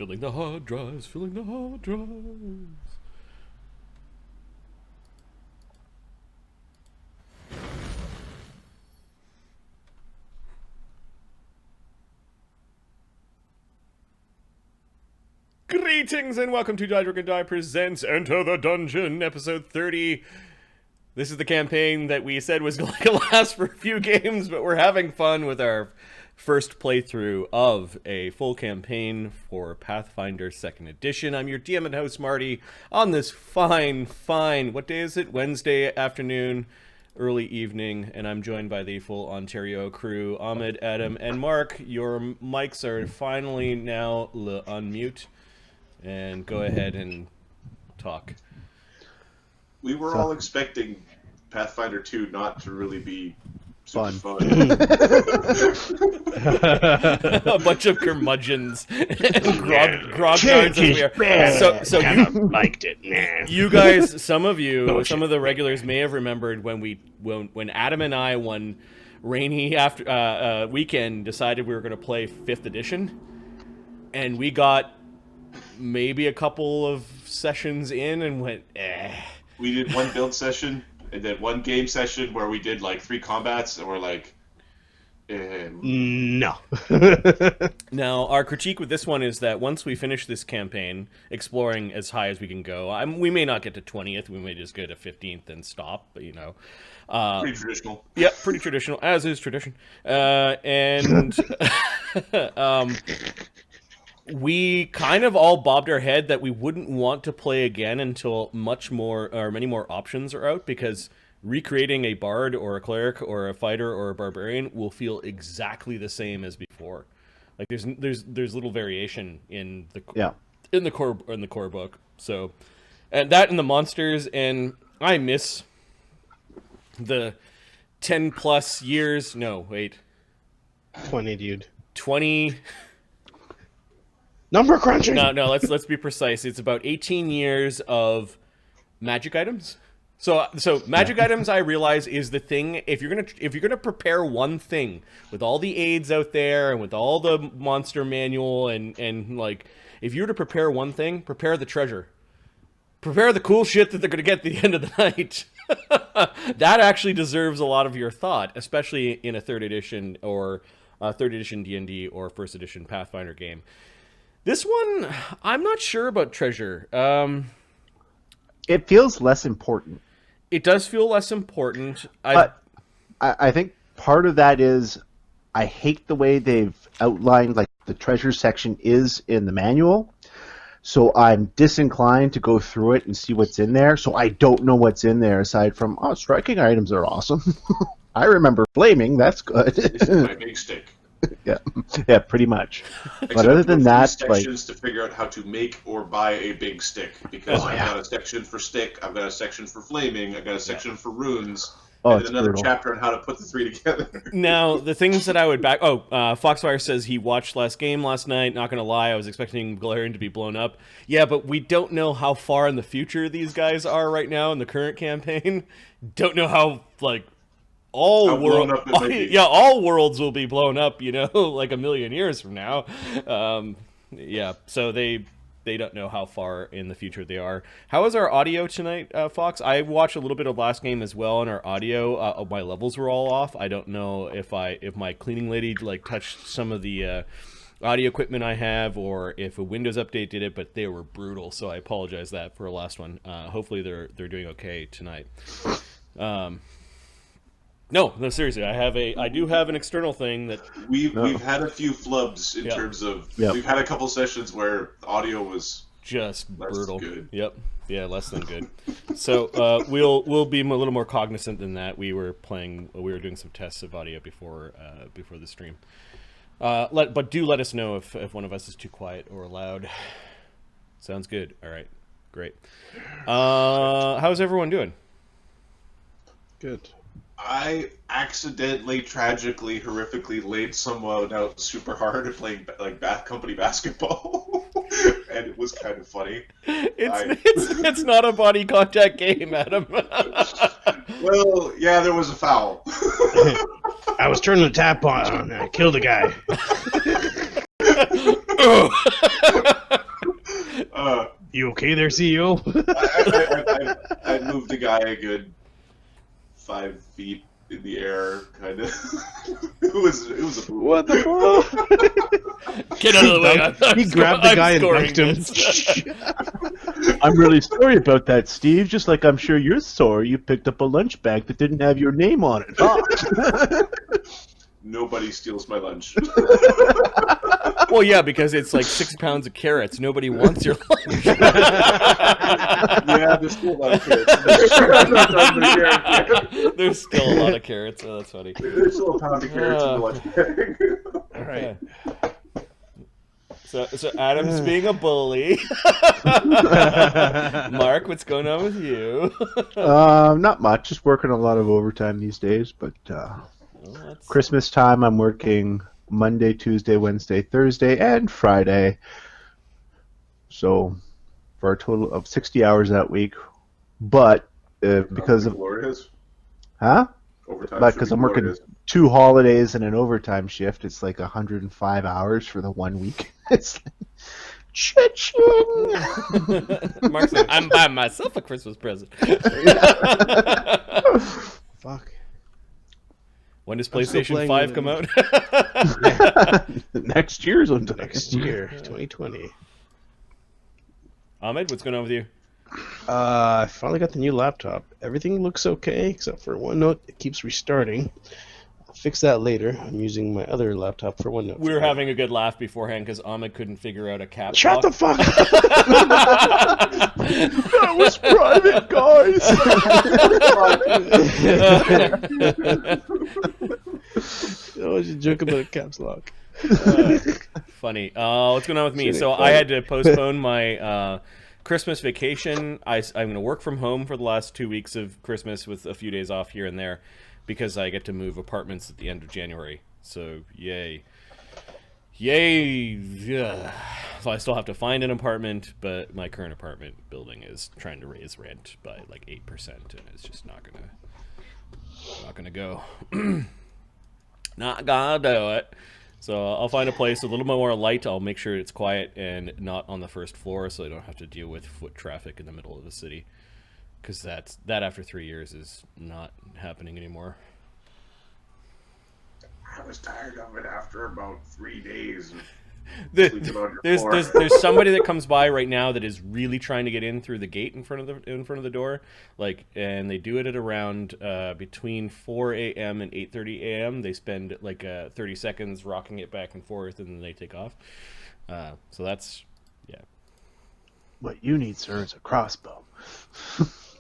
Filling the hard drives, filling the hard drives. Greetings and welcome to Die Drink Die presents Enter the Dungeon, episode 30. This is the campaign that we said was going to last for a few games, but we're having fun with our first playthrough of a full campaign for Pathfinder 2nd Edition. I'm your DM and host, Marty, on this fine, what day is it? Wednesday afternoon, early evening, and I'm joined by the full Ontario crew, Ahmed, Adam, and Mark. Your mics are finally now unmute, and go ahead and talk. We were all expecting Pathfinder 2 not to really be super fun. A bunch of curmudgeons and grognards as we are. So you liked it, man. You guys, some of the regulars may have remembered when Adam and I one rainy after weekend decided we were going to play 5th edition, and we got maybe a couple of sessions in and went, eh. We did one build session and then one game session where we did like 3 combats, and we're like, no. Now, our critique with this one is that once we finish this campaign, exploring as high as we can go, we may not get to 20th, we may just go to 15th and stop, but, you know. Pretty traditional. Yeah, pretty traditional, as is tradition. And we kind of all bobbed our head that we wouldn't want to play again until many more options are out, because recreating a bard or a cleric or a fighter or a barbarian will feel exactly the same as before. Like there's little variation in the core book. So, and that and the monsters, and I miss the 10 plus years. No, wait. 20, dude. 20. Number crunching. No. Let's be precise. It's about 18 years of magic items. So magic items, I realize, is the thing. If you're gonna prepare one thing with all the aids out there and with all the monster manual and like, if you were to prepare one thing, prepare the treasure. Prepare the cool shit that they're gonna get at the end of the night. That actually deserves a lot of your thought, especially in a 3rd edition or 3rd edition D&D or 1st edition Pathfinder game. This one, I'm not sure about treasure. It feels less important. It does feel less important. But I think part of that is I hate the way they've outlined like the treasure section is in the manual. So I'm disinclined to go through it and see what's in there. So I don't know what's in there aside from, striking items are awesome. I remember flaming. That's good. This is my big stick. Yeah, pretty much. Except but other than that, sections to figure out how to make or buy a big stick, because I've got a section for stick, I've got a section for flaming, I've got a section for runes, and another brutal chapter on how to put the 3 together. Now, the things that I would back... Foxfire says he watched last game last night. Not gonna lie, I was expecting Galarian to be blown up. Yeah, but we don't know how far in the future these guys are right now in the current campaign. Don't know how, like... all worlds will be blown up, like a million years from now. So they don't know how far in the future they are. How is our audio tonight, Fox? I watched a little bit of last game as well, and our audio, my levels were all off. I don't know if my cleaning lady touched some of the audio equipment I have, or if a Windows update did it, but they were brutal. So I apologize that for the last one. Hopefully they're doing okay tonight. No, seriously. I do have an external thing that we've had a few flubs in terms of we've had a couple sessions where the audio was just brutal. Good. Yep. Yeah, less than good. So we'll be a little more cognizant than that. We were doing some tests of audio before the stream. But do let us know if one of us is too quiet or loud. Sounds good. All right. Great. How's everyone doing? Good. I accidentally, tragically, horrifically laid someone out super hard at playing Bath Company basketball, and it was kind of funny. It's not a body contact game, Adam. Well, yeah, there was a foul. I was turning the tap on. I killed a guy. You okay there, CEO? I moved the guy a good 5 feet in the air, kind of. it was a What the fuck? Get out of the way! He grabbed the guy and dunked him. I'm really sorry about that, Steve. Just like I'm sure you're sorry you picked up a lunch bag that didn't have your name on it. Huh? Nobody steals my lunch. Well, yeah, because it's like 6 pounds of carrots. Nobody wants your lunch. Yeah, there's still a lot of carrots. There's still a lot of carrots. Oh, that's funny. There's still a pound of carrots in the lunch bag. All right. So Adam's being a bully. Mark, what's going on with you? Not much. Just working a lot of overtime these days. But Christmas time, I'm working Monday, Tuesday, Wednesday, Thursday, and Friday. So for a total of 60 hours that week. But because of glorious. Huh? Overtime. But because I'm working 2 holidays and an overtime shift, it's like 105 hours for the 1 week. It's like, cha-ching! Mark's like, I'm buying myself a Christmas present. Fuck. When does PlayStation 5 come out? Next year's on Next year, 2020. Ahmed, what's going on with you? I finally got the new laptop. Everything looks okay, except for OneNote. It keeps restarting. I'll fix that later. I'm using my other laptop for OneNote. We were having a good laugh beforehand because Ahmed couldn't figure out a caps Shut lock. the fuck up! That was private, guys! I was just joking about a caps lock. Funny. What's going on with me? So I had to postpone my Christmas vacation. I'm going to work from home for the last 2 weeks of Christmas with a few days off here and there because I get to move apartments at the end of January. So yay. Yeah. So I still have to find an apartment, but my current apartment building is trying to raise rent by like 8%, and it's just not gonna go. Not gonna do it. So I'll find a place a little more light. I'll make sure it's quiet and not on the first floor, so I don't have to deal with foot traffic in the middle of the city. Because that after 3 years is not happening anymore. I was tired of it after about 3 days. There's somebody that comes by right now that is really trying to get in through the gate in front of the door, and they do it at around between 4 a.m. and 8:30 a.m. They spend like 30 seconds rocking it back and forth, and then they take off. So that's What you need, sir, is a crossbow.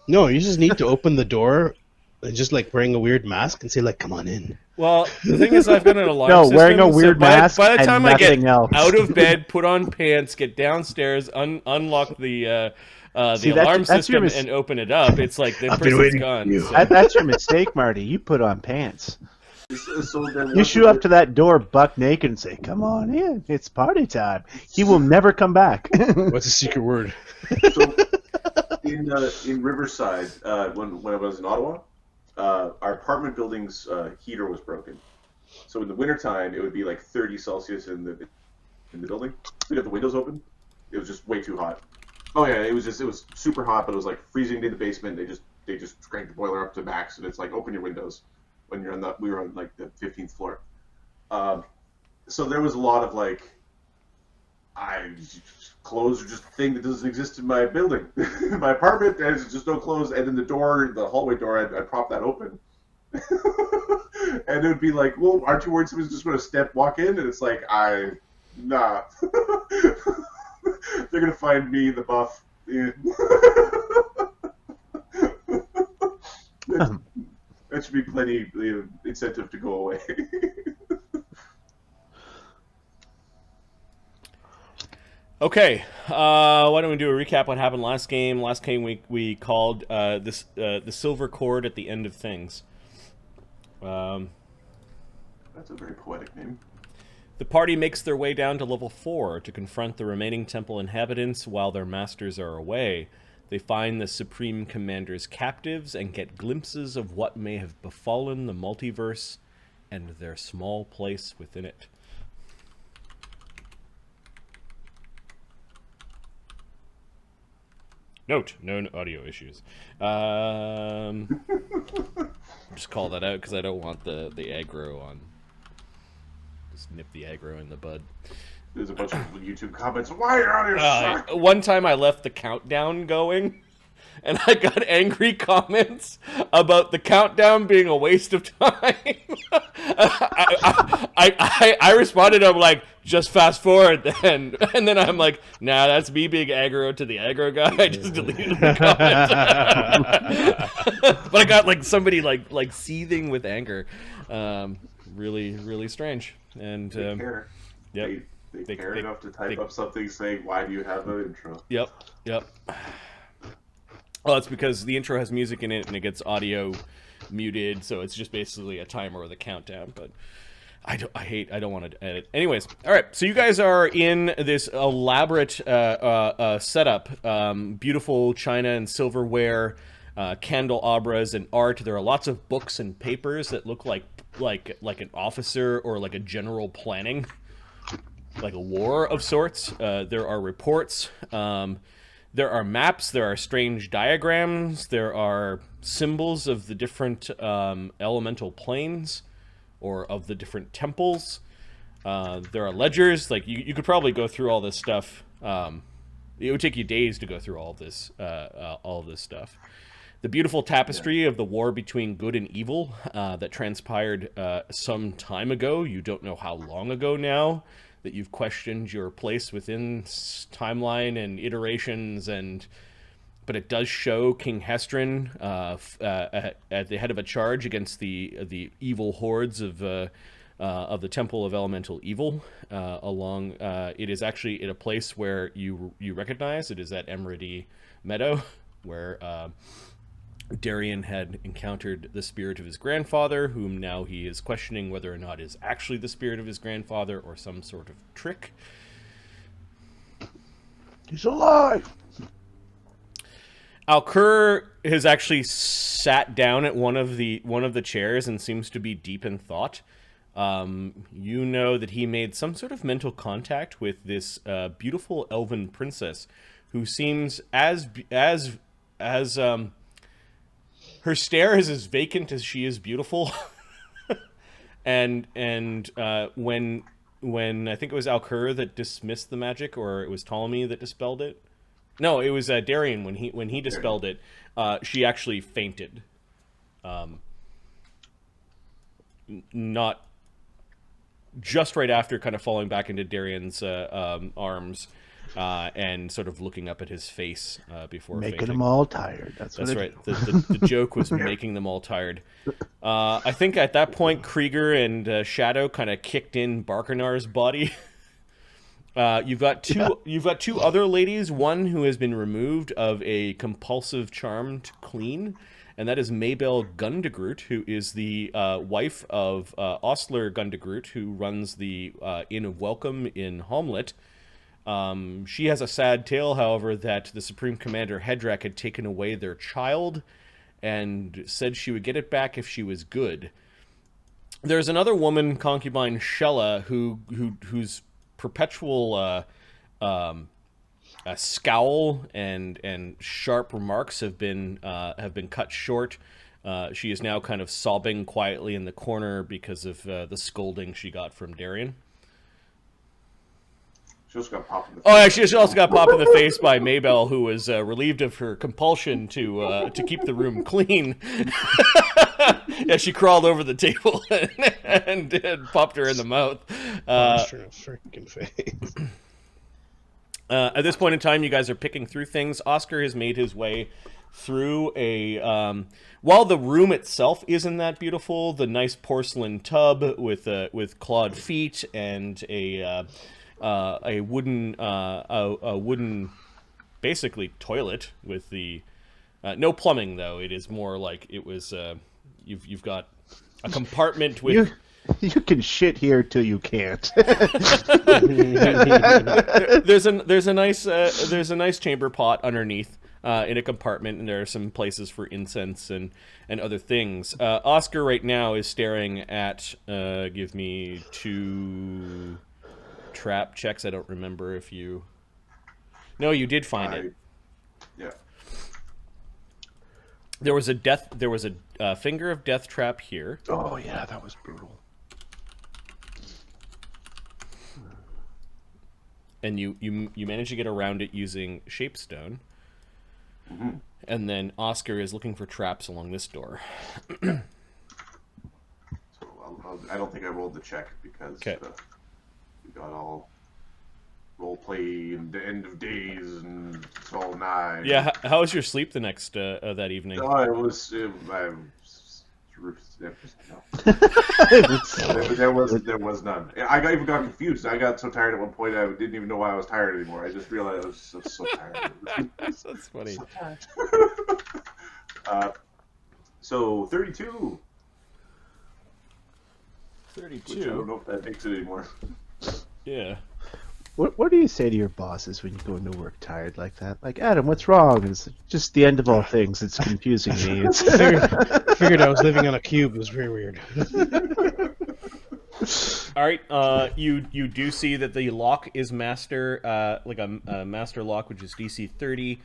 No, you just need to open the door and just like wearing a weird mask and say like, "Come on in." Well, the thing is, I've got an alarm No, system. wearing a weird mask By the and time I get nothing else. out of bed, put on pants, get downstairs, unlock the alarm system, and open it up, it's like the person's gone. So. That's your mistake, Marty. You put on pants. So You shoot up to that door buck naked and say, "Come on in, it's party time." He will never come back. What's a secret word? So in Riverside, when I was in Ottawa, our apartment building's heater was broken. So in the wintertime, it would be like 30 Celsius in the building. We'd have the windows open. It was just way too hot. Oh yeah, it was super hot, but it was like freezing in the basement. They just cranked the boiler up to max, and it's like open your windows when you're we were on like the 15th floor. So there was a lot of like, clothes are just a thing that doesn't exist in my building. My apartment, there's just no clothes, and then the hallway door, I'd prop that open. And it would be like, well, aren't you worried somebody's just going to walk in? And it's like, nah. They're going to find me, the buff. That should be plenty incentive to go away. Okay, why don't we do a recap what happened last game? Last game we called this the silver cord at the end of things. That's a very poetic name. The party makes their way down to level 4 to confront the remaining temple inhabitants while their masters are away. They find the Supreme Commander's captives and get glimpses of what may have befallen the multiverse and their small place within it. Note, no audio issues. Just call that out because I don't want the aggro on. Just nip the aggro in the bud. There's a bunch of YouTube comments. Why are you suck? One time I left the countdown going, and I got angry comments about the countdown being a waste of time. I responded, I'm like, just fast forward then. And then I'm like, nah, that's me being aggro to the aggro guy. I just deleted the comment. But I got like somebody like seething with anger. Really, really strange. And They care. Yep. They care enough to type up something saying, why do you have an intro? Yep. Well, it's because the intro has music in it and it gets audio muted, so it's just basically a timer with a countdown. But I don't want to edit. Anyways, all right. So you guys are in this elaborate setup, beautiful china and silverware, candelabras and art. There are lots of books and papers that look like an officer or like a general planning, like a war of sorts. There are reports. There are maps, there are strange diagrams, there are symbols of the different elemental planes, or of the different temples. There are ledgers, like, you could probably go through all this stuff. It would take you days to go through all this stuff. The beautiful tapestry of the war between good and evil that transpired some time ago. You don't know how long ago now that you've questioned your place within timeline and iterations, but it does show King Hestrin at the head of a charge against the evil hordes of the Temple of Elemental Evil. It is actually at a place where you recognize. It is at Emerity Meadow, where Darian had encountered the spirit of his grandfather, whom now he is questioning whether or not is actually the spirit of his grandfather or some sort of trick. He's alive! Alcur has actually sat down at one of the chairs and seems to be deep in thought. You know that he made some sort of mental contact with this beautiful elven princess, who seems as her stare is as vacant as she is beautiful. and when I think it was Alcur that dismissed the magic, or it was Ptolemy that dispelled it. No, it was Darian when he dispelled it. She actually fainted. Not just right after kind of falling back into Darian's arms. And sort of looking up at his face before making fainting. them all tired. That's right. The joke was making them all tired. I think at that point, Krieger and Shadow kind of kicked in Barkanar's body. You've got two other ladies. One who has been removed of a compulsive charm to clean, and that is Maybelle Gundegroot, who is the wife of Ostler Gundegroot, who runs the Inn of Welcome in Hamlet. She has a sad tale, however, that the Supreme Commander Hedrak had taken away their child and said she would get it back if she was good. There's another woman, concubine Shella, whose perpetual scowl and sharp remarks have been cut short. She is now kind of sobbing quietly in the corner because of the scolding she got from Darian. She also got popped in the face. Oh, actually, she also got popped in the face by Maybelle, who was relieved of her compulsion to keep the room clean. Yeah, she crawled over the table and popped her in the mouth. Freaking face. At this point in time, you guys are picking through things. Oscar has made his way through while the room itself isn't that beautiful, the nice porcelain tub with clawed feet and a wooden basically toilet with the no plumbing, though. It is more like it was you've got a compartment with you can shit here till you can't. there's a nice chamber pot underneath in a compartment, and there are some places for incense and other things. Oscar right now is staring at give me 2 trap checks. I don't remember if you... No, you did find it. Yeah. There was a finger of death trap here. Oh yeah, that was brutal. And you managed to get around it using Shapestone. And then Oscar is looking for traps along this door. So I don't think I rolled the check because we got all role play and the end of days and it's all night. Yeah, how was your sleep the next that evening? Oh, it was. There was none. I even got confused. I got so tired at one point I didn't even know why I was tired anymore. I just realized I was so tired. That's funny. So tired. So 32. 32. Which I don't know if that makes it anymore. Yeah. What do you say to your bosses when you go into work tired like that? Like, Adam, what's wrong? It's just the end of all things. It's confusing me. It's... Figured I was living on a cube. It was very weird. All right. You do see that the lock is master, like a master lock, which is DC 30.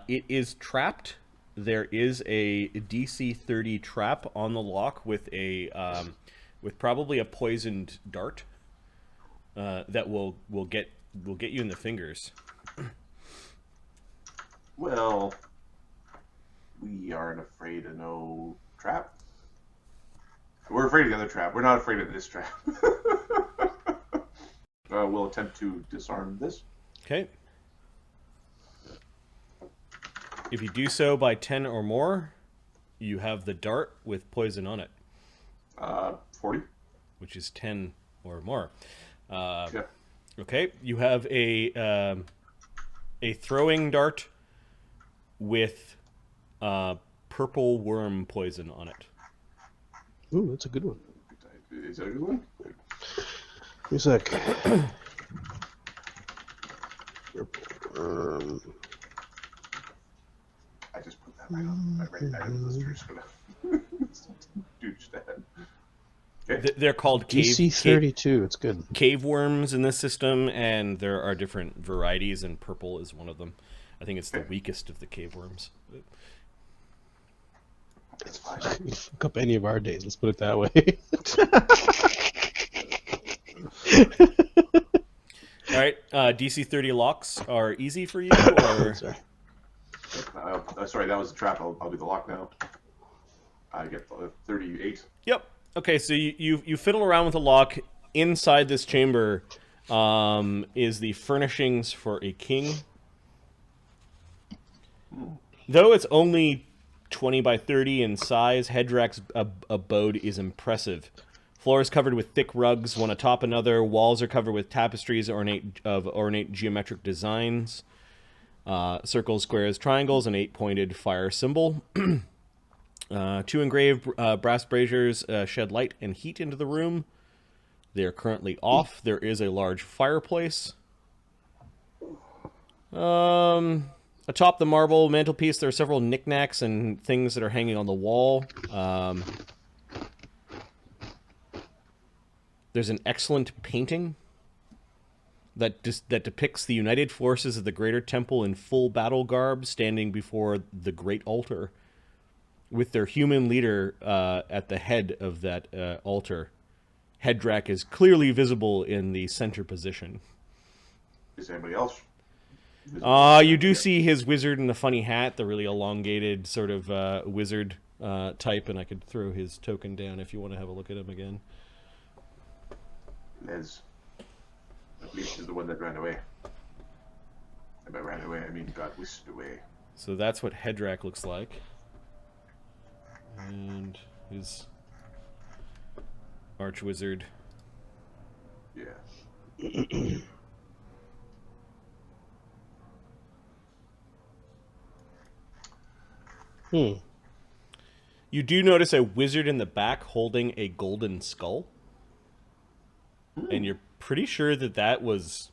It is trapped. There is a DC 30 trap on the lock with with probably a poisoned dart. That will get you in the fingers. Well, we aren't afraid of no trap. We're afraid of the other trap. We're not afraid of this trap. We'll attempt to disarm this. Okay. If you do so by 10 or more, you have the dart with poison on it. 40. Which is 10 or more. Yeah. Okay, you have a throwing dart with purple worm poison on it. Ooh, that's a good one. Is that a good one? Give me a sec. I just put that right on. Right in the listers for that. Douche that. Okay. They're called DC 32. It's good. Cave worms in this system, and there are different varieties, and purple is one of them. I think it's the weakest of the cave worms. That's fine. You fuck up any of our days. Let's put it that way. All right, DC 30 locks are easy for you, or Sorry. Sorry, that was the trap. I'll do the lock now. I get 38. Yep. Okay, so you fiddle around with the lock. Inside this chamber is the furnishings for a king. Though it's only 20 by 30 in size, Hedrak's abode is impressive. Floor is covered with thick rugs, one atop another. Walls are covered with tapestries of ornate geometric designs. Circles, squares, triangles, an 8-pointed fire symbol. 2 engraved brass braziers shed light and heat into the room. They are currently off. There is a large fireplace. Atop the marble mantelpiece, there are several knickknacks and things that are hanging on the wall. There's an excellent painting that depicts the united forces of the Greater Temple in full battle garb standing before the Great Altar, with their human leader at the head of that altar. Hedrak is clearly visible in the center position. Is anybody else? You do see his wizard in the funny hat, the really elongated sort of wizard type, and I could throw his token down if you want to have a look at him again. Les. I believe she's the one that ran away. And by ran away, I mean got whisked away. So that's what Hedrak looks like. And his archwizard. Yeah. You do notice a wizard in the back holding a golden skull. And you're pretty sure that was...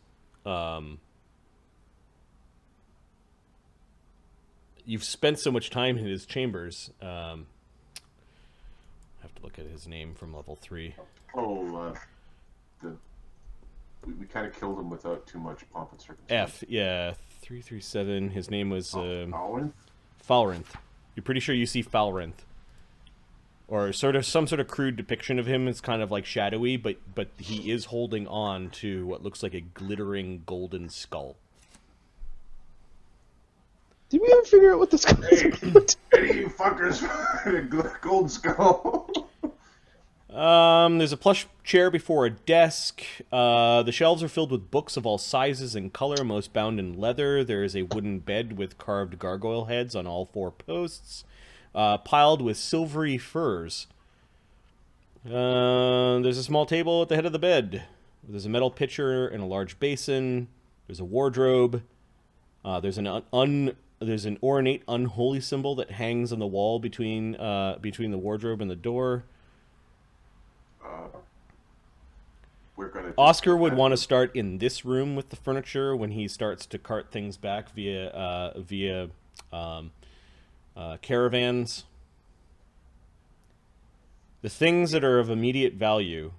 you've spent so much time in his chambers. I have to look at his name from level 3. Oh, we kind of killed him without too much pomp and circumstance. F, yeah, 337. His name was... Owen? Falrinth. You're pretty sure you see Falrinth. Or some sort of crude depiction of him. It's kind of like shadowy, but he is holding on to what looks like a glittering golden skull. Did we ever figure out what this guy is? Hey, you fuckers! Gold skull. There's a plush chair before a desk. The shelves are filled with books of all sizes and color, most bound in leather. There is a wooden bed with carved gargoyle heads on all 4 posts, piled with silvery furs. There's a small table at the head of the bed. There's a metal pitcher and a large basin. There's a wardrobe. There's an ornate unholy symbol that hangs on the wall between the wardrobe and the door. Oscar would want to start in this room with the furniture when he starts to cart things back via caravans. The things that are of immediate value.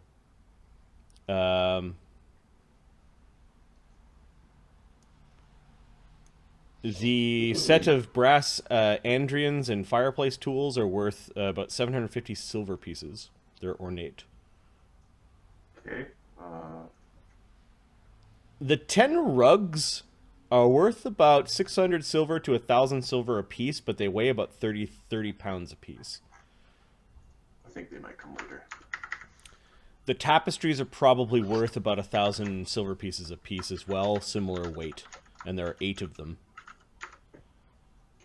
The set of brass andrians and fireplace tools are worth about 750 silver pieces. They're ornate. Okay. The 10 rugs are worth about 600 silver to 1,000 silver apiece, but they weigh about 30 pounds apiece. I think they might come later. The tapestries are probably worth about 1,000 silver pieces apiece as well, similar weight, and there are 8 of them.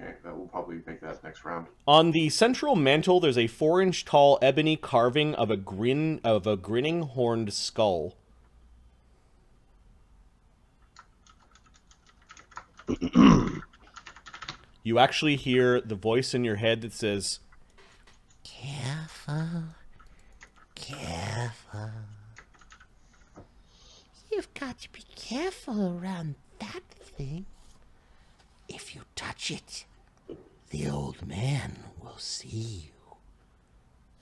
Okay, that will probably make that next round. On the central mantle, there's a 4-inch tall ebony carving of a grinning horned skull. You actually hear the voice in your head that says, "Careful, careful. You've got to be careful around that thing. If you touch it, the old man will see you,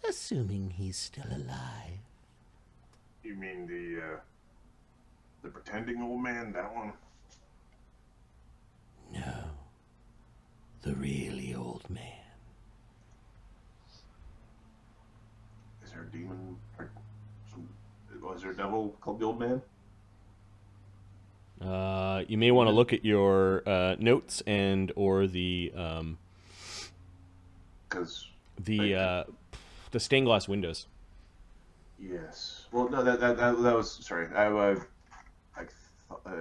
assuming he's still alive." You mean the pretending old man? That one? No, the really old man. Is there a demon? Is there a devil called the old man? You may want to look at your notes and or the stained glass windows. Yes. Well, no, that was sorry. It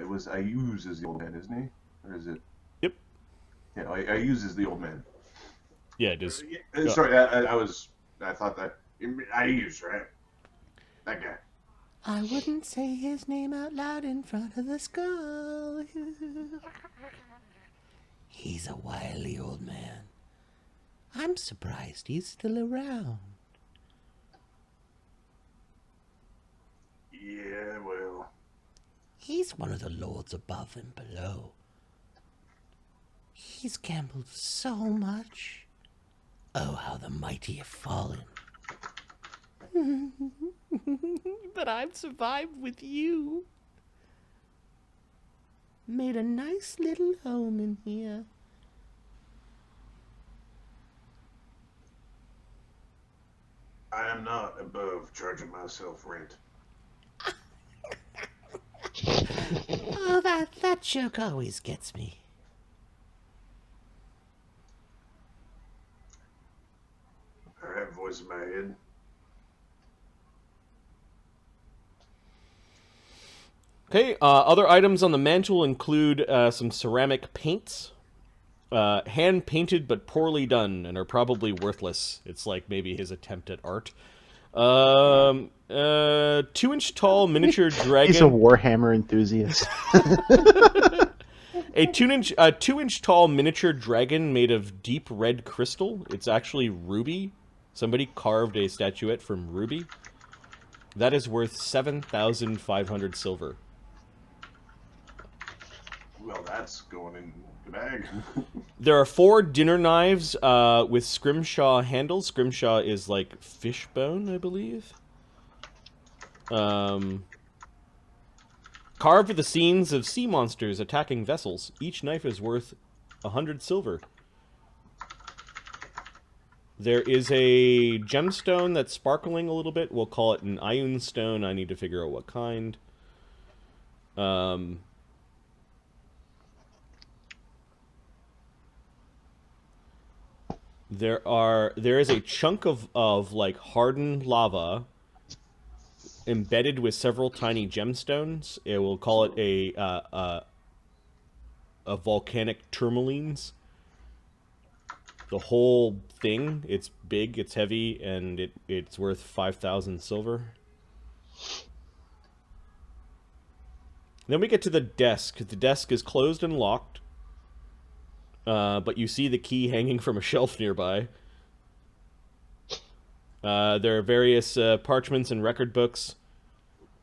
was Ayuz as the old man, isn't he? Or is it? Yep. Yeah, Ayuz is the old man. Yeah, it is. Sorry, I thought that Ayuz, right? That guy. I wouldn't say his name out loud in front of the skull. He's a wily old man. I'm surprised he's still around. Yeah, well. He's one of the lords above and below. He's gambled so much. Oh, how the mighty have fallen. But I've survived with you. Made a nice little home in here. I am not above charging myself rent. Oh, that joke always gets me. I have a voice in my head. Okay, other items on the mantle include some ceramic paints. Hand-painted but poorly done, and are probably worthless. It's like maybe his attempt at art. 2-inch tall miniature dragon. He's a Warhammer enthusiast. A 2-inch tall miniature dragon made of deep red crystal. It's actually ruby. Somebody carved a statuette from ruby. That is worth 7,500 silver. Well, that's going in the bag. There are 4 dinner knives with scrimshaw handles. Scrimshaw is like fishbone, I believe. Carved with the scenes of sea monsters attacking vessels. Each knife is worth 100 silver. There is a gemstone that's sparkling a little bit. We'll call it an Ioun stone. I need to figure out what kind. There is a chunk of like hardened lava embedded with several tiny gemstones. We'll call it a volcanic tourmalines. The whole thing, it's big, it's heavy, and it's worth 5,000 silver. Then we get to the desk. The desk is closed and locked. But you see the key hanging from a shelf nearby. There are various parchments and record books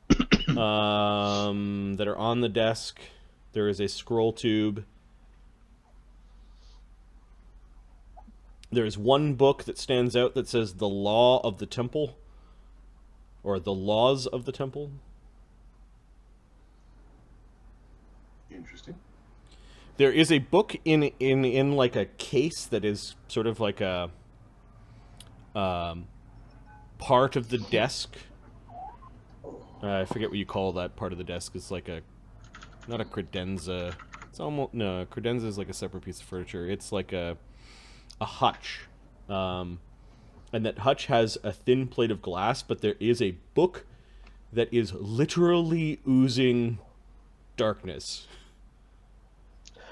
that are on the desk. There is a scroll tube. There's one book that stands out that says The Law of the Temple, or The Laws of the Temple. Interesting. There is a book in like a case that is sort of like a part of the desk. I forget what you call that part of the desk. It's like not a credenza. It's almost, no, credenza is like a separate piece of furniture. It's like a hutch. And that hutch has a thin plate of glass, but there is a book that is literally oozing darkness.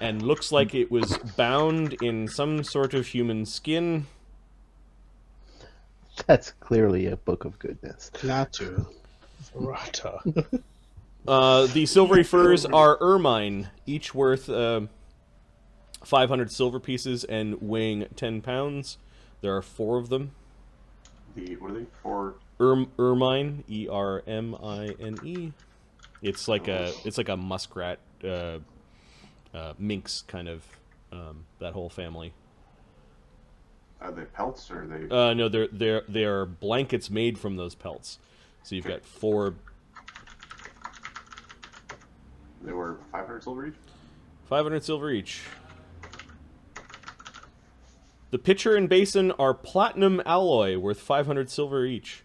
And looks like it was bound in some sort of human skin. That's clearly a book of goodness. Natu. Rata. The silvery furs are ermine, each worth 500 silver pieces and weighing 10 pounds. There are 4 of them. What are they? 4? Ermine, E-R-M-I-N-E. It's like a muskrat, minx kind of, that whole family. Are they pelts or are they? No, they are blankets made from those pelts. So you've got 4. They were 500 silver each. 500 silver each. The pitcher and basin are platinum alloy, worth 500 silver each.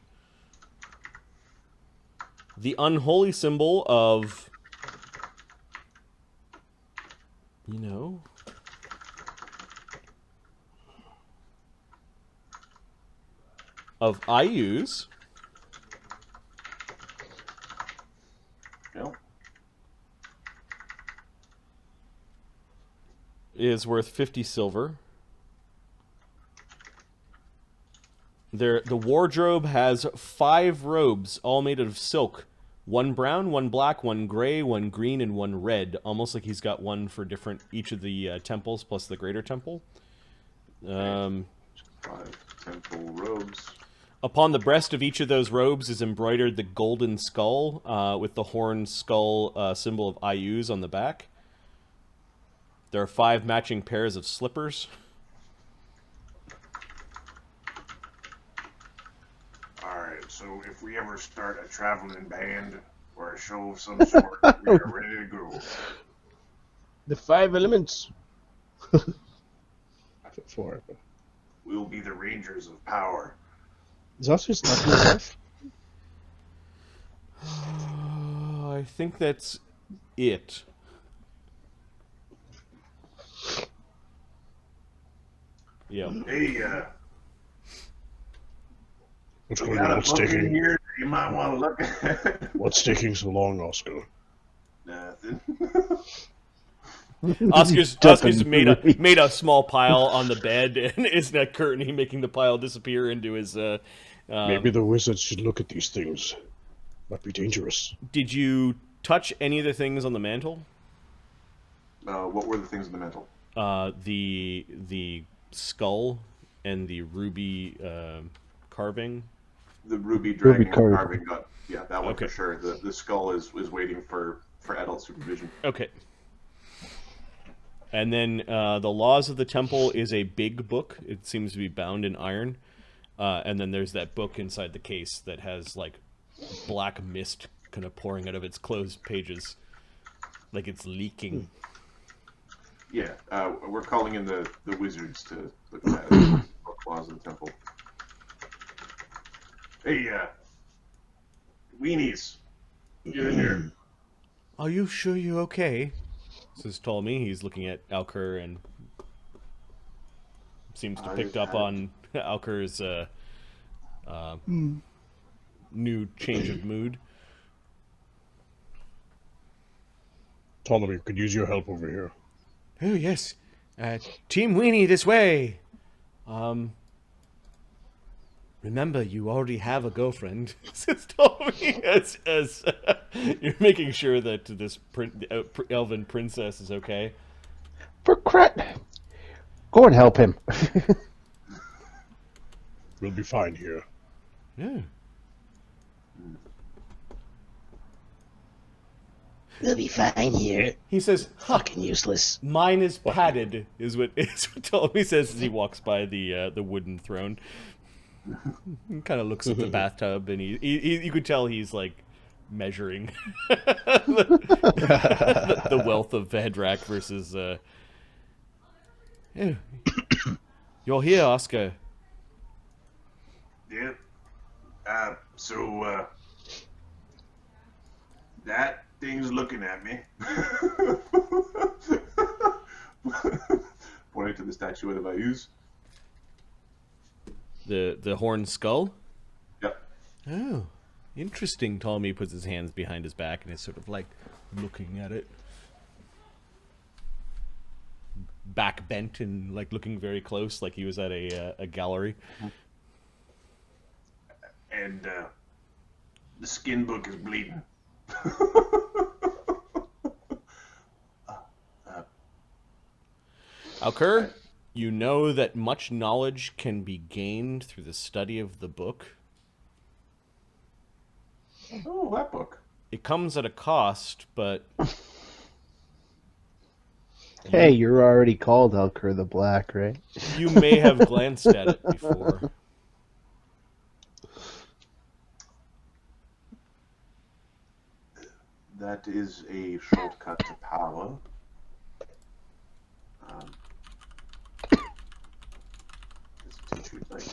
The unholy symbol of, of Ioun's. No. Is worth 50 silver. The wardrobe has 5 robes, all made out of silk. 1 brown, 1 black, 1 gray, 1 green, and 1 red. Almost like he's got one for each of the temples, plus the greater temple. 5 temple robes. Upon the breast of each of those robes is embroidered the golden skull, with the horned skull symbol of Ioun's on the back. There are 5 matching pairs of slippers. Alright, so if we ever start a traveling band or a show of some sort, we are ready to go. The 5 elements. 4. We'll be the Rangers of Power. Is also just nothing enough? I think that's it. Yeah. Hey, What's we going got on? a What's book in taking? here that you might want to look at. What's taking so long, Oscar? Nothing. Oscar's made a small pile on the bed and is not currently making the pile disappear into his. Maybe the wizards should look at these things. Might be dangerous. Did you touch any of the things on the mantle? What were the things in the mantle? The skull and the ruby carving. The ruby dragon carving. carving got, yeah, that one Okay. for sure. The skull is waiting for adult supervision. Okay. And then the Laws of the Temple is a big book. It seems to be bound in iron. And then there's that book inside the case that has like black mist kind of pouring out of its closed pages, like it's leaking. Yeah, we're calling in the wizards to look at that. Plaza of the Temple. Hey, weenies, get in here. Are you sure you're okay? Says Ptolemy. He's looking at Alker and seems to picked up on Alker's new change of mood. Ptolemy could use your help over here. Oh yes, Team Weenie this way. Remember, you already have a girlfriend. Says Ptolemy as you're making sure that this elven princess is okay. For crap. Go and help him. We'll be fine here. Yeah. We'll be fine here. He says, Fucking useless. "Mine is padded," is what Ptolemy says as he walks by the wooden throne. He kind of looks at the bathtub, and you could tell he's like measuring the wealth of Vedrak versus. Yeah. You're here, Oscar. Yeah. So that thing's looking at me. Pointing to the statue of the Vayuz. The horned skull? Yep. Oh, interesting. Ptolemy puts his hands behind his back and is sort of like looking at it. Back bent and like looking very close, like he was at a gallery. And the skin book is bleeding. Alker, you know that much knowledge can be gained through the study of the book. Oh, that book. It comes at a cost, but Hey, you're already called Elker the Black, right? you may have glanced at it before. That is a shortcut to power. Let's teach you later.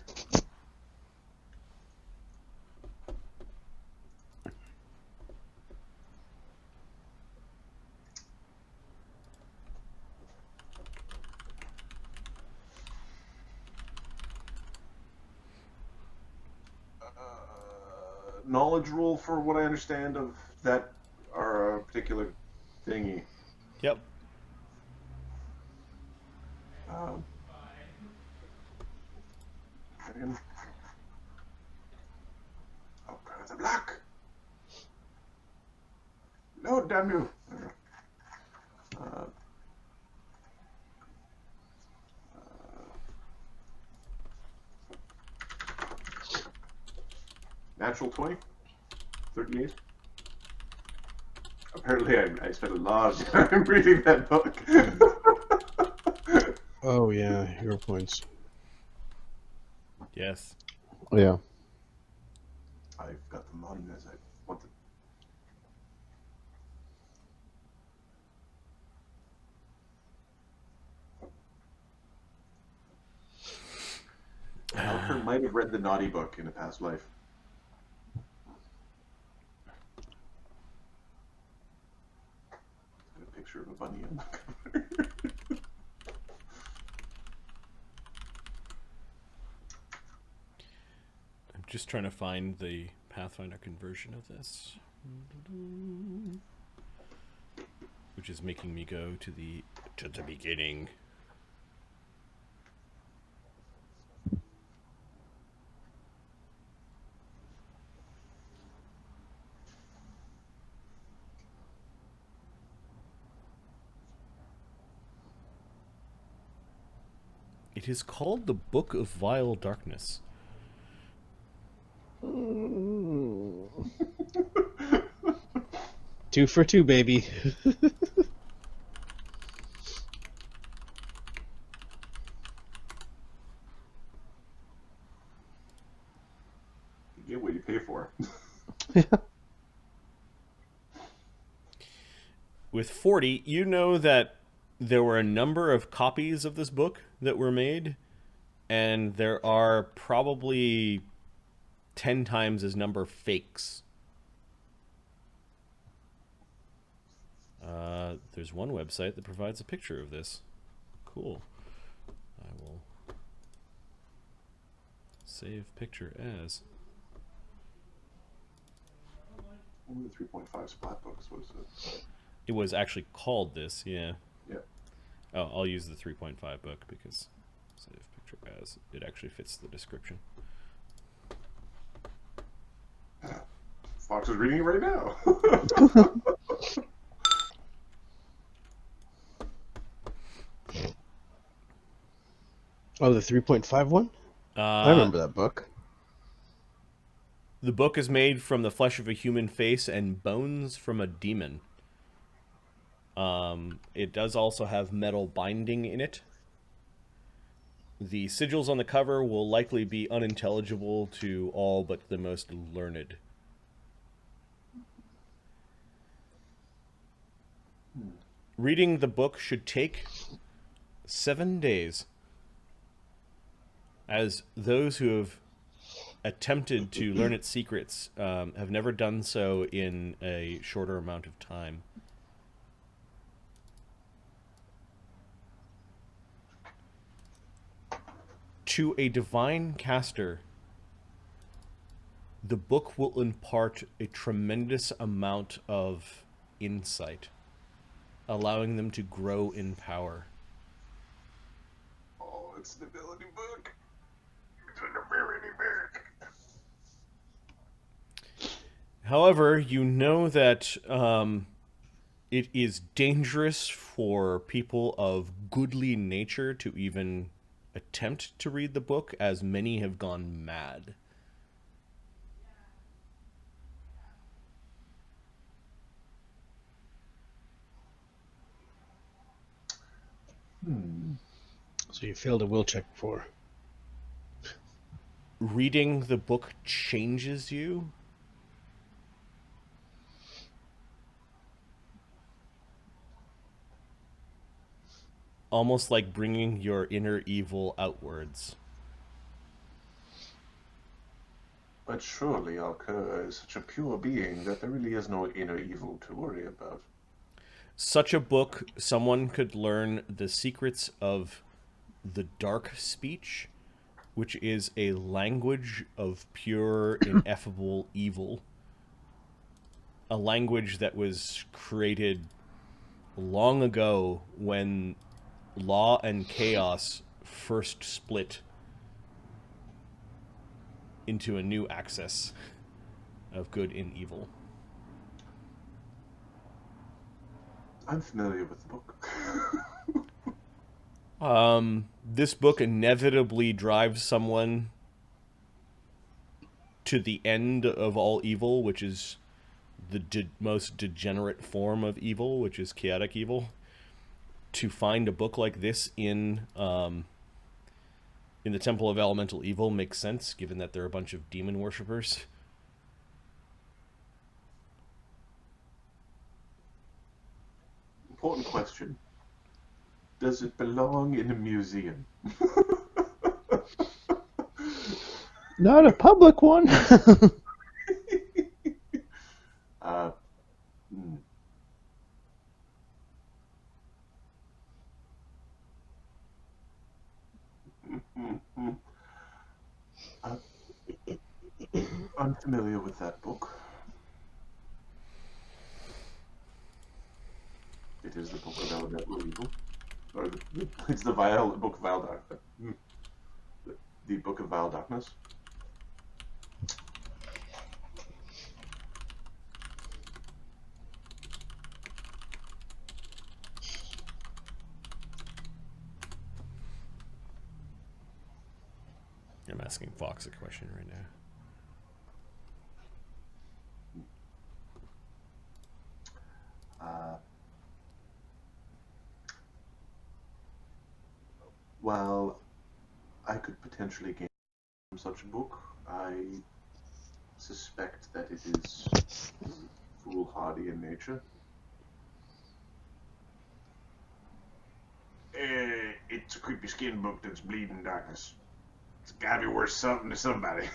Knowledge roll for what I understand of that our particular thingy. Yep. Second. Oh, God, the black. No, damn you. Natural 20? 38? Apparently I spent a lot of time reading that book. Oh yeah, hero points. Yes. Yeah. I've got them on as I wanted. Alfred might have read the naughty book in a past life. Got a picture of a bunny on the cover. I'm just trying to find the Pathfinder conversion of this, which is making me go to the beginning. It is called the Book of Vile Darkness. Two for two, baby. You get what you pay for. With 40, you know that there were a number of copies of this book that were made, and there are probably 10 times as number fakes. There's one website that provides a picture of this. Cool. I will save picture as. Only 3.5 splat books was it? It was actually called this, yeah. Yeah. Oh, I'll use the 3.5 book because save picture as. It actually fits the description. Fox is reading it right now. Oh, the 3.5 one? I remember that book. The book is made from the flesh of a human face and bones from a demon. It does also have metal binding in it. The sigils on the cover will likely be unintelligible to all but the most learned. Reading the book should take 7 days, as those who have attempted to learn its secrets have never done so in a shorter amount of time. To a divine caster, the book will impart a tremendous amount of insight, allowing them to grow in power. Oh, it's the ability book. It's an ability book. However, you know that it is dangerous for people of goodly nature to even attempt to read the book, as many have gone mad. So you failed a will check before. Reading the book changes you. Almost like bringing your inner evil outwards. But surely Alka is such a pure being that there really is no inner evil to worry about. Such a book, someone could learn the secrets of the dark speech, which is a language of pure, ineffable evil. A language that was created long ago when law and chaos first split into a new axis of good and evil. I'm familiar with the book. This book inevitably drives someone to the end of all evil, which is the most degenerate form of evil, which is chaotic evil. To find a book like this in the Temple of Elemental Evil makes sense, given that they're a bunch of demon worshippers. Important question. Does it belong in a museum? Not a public one. Hmm. I'm familiar with that book. It is the Book of Elemental Evil. Or it's the Book of Vile Darkness. The Book of Vile Darkness. I'm asking Fox a question right now. While I could potentially gain from such a book, I suspect that it is foolhardy in nature. It's a creepy skin book that's bleeding darkness. It's gotta be worth something to somebody.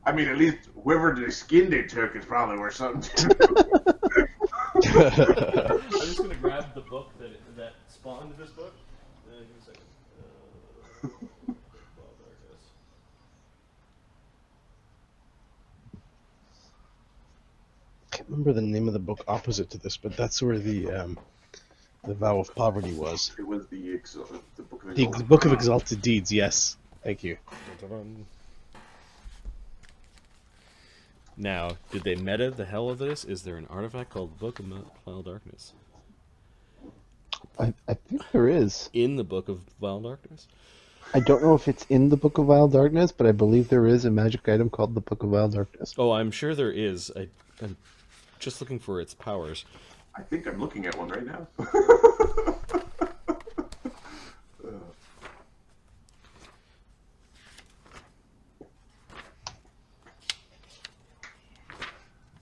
I mean, at least whoever the skin they took is probably worth something too. I'm just gonna grab the book that spawned this book. Give me a second. Wild Darkness. I can't remember the name of the book opposite to this, but that's where the Vow of Poverty was. It was the Book of The Exalted. Book of Exalted Deeds, yes. Thank you. Now, did they meta the hell of this? Is there an artifact called Book of Wild Darkness? I think there is. In the Book of Wild Darkness? I don't know if it's in the Book of Wild Darkness, but I believe there is a magic item called the Book of Wild Darkness. Oh, I'm sure there is. I'm just looking for its powers. I think I'm looking at one right now.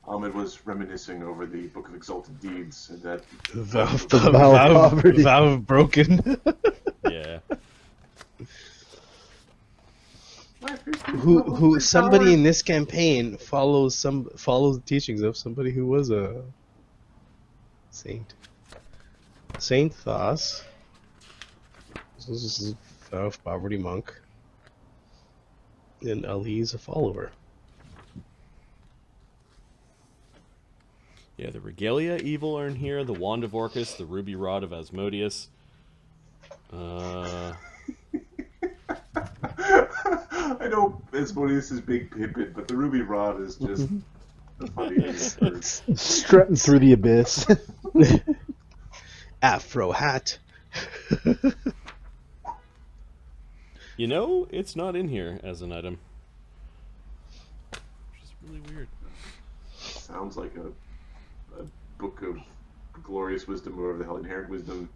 Ahmed was reminiscing over the Book of Exalted Deeds, and that The Vow of, Poverty. Vow of Broken. Yeah. who somebody in this campaign follows the teachings of somebody who was a saint. Saint Thos. This is a Vow of Poverty monk. And Ali's a follower. Yeah, the Regalia Evil are in here, the Wand of Orcus, the Ruby Rod of Asmodeus. I know Asmodeus is Big Pippin, but the Ruby Rod is just a funny word. Strutting through the abyss. Afro hat. You know, it's not in here as an item. Which is really weird. Sounds like a book of glorious wisdom, or the hell inherent wisdom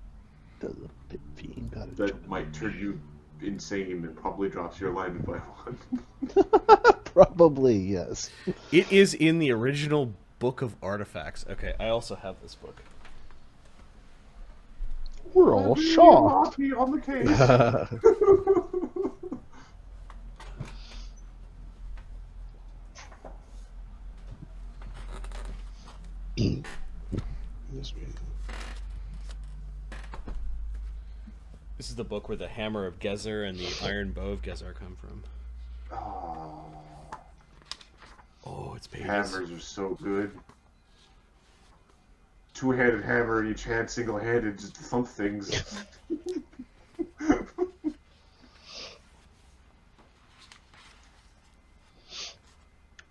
that might turn you insane and probably drops your alignment by one. Probably, yes. It is in the original Book of Artifacts. Okay, I also have this book. We're all shocked. Me on the case. This is the book where the hammer of Gezer and the iron bow of Gezer come from. Oh, it's pages. Hammers are so good. Two-handed hammer in each hand, single-handed, just thump things.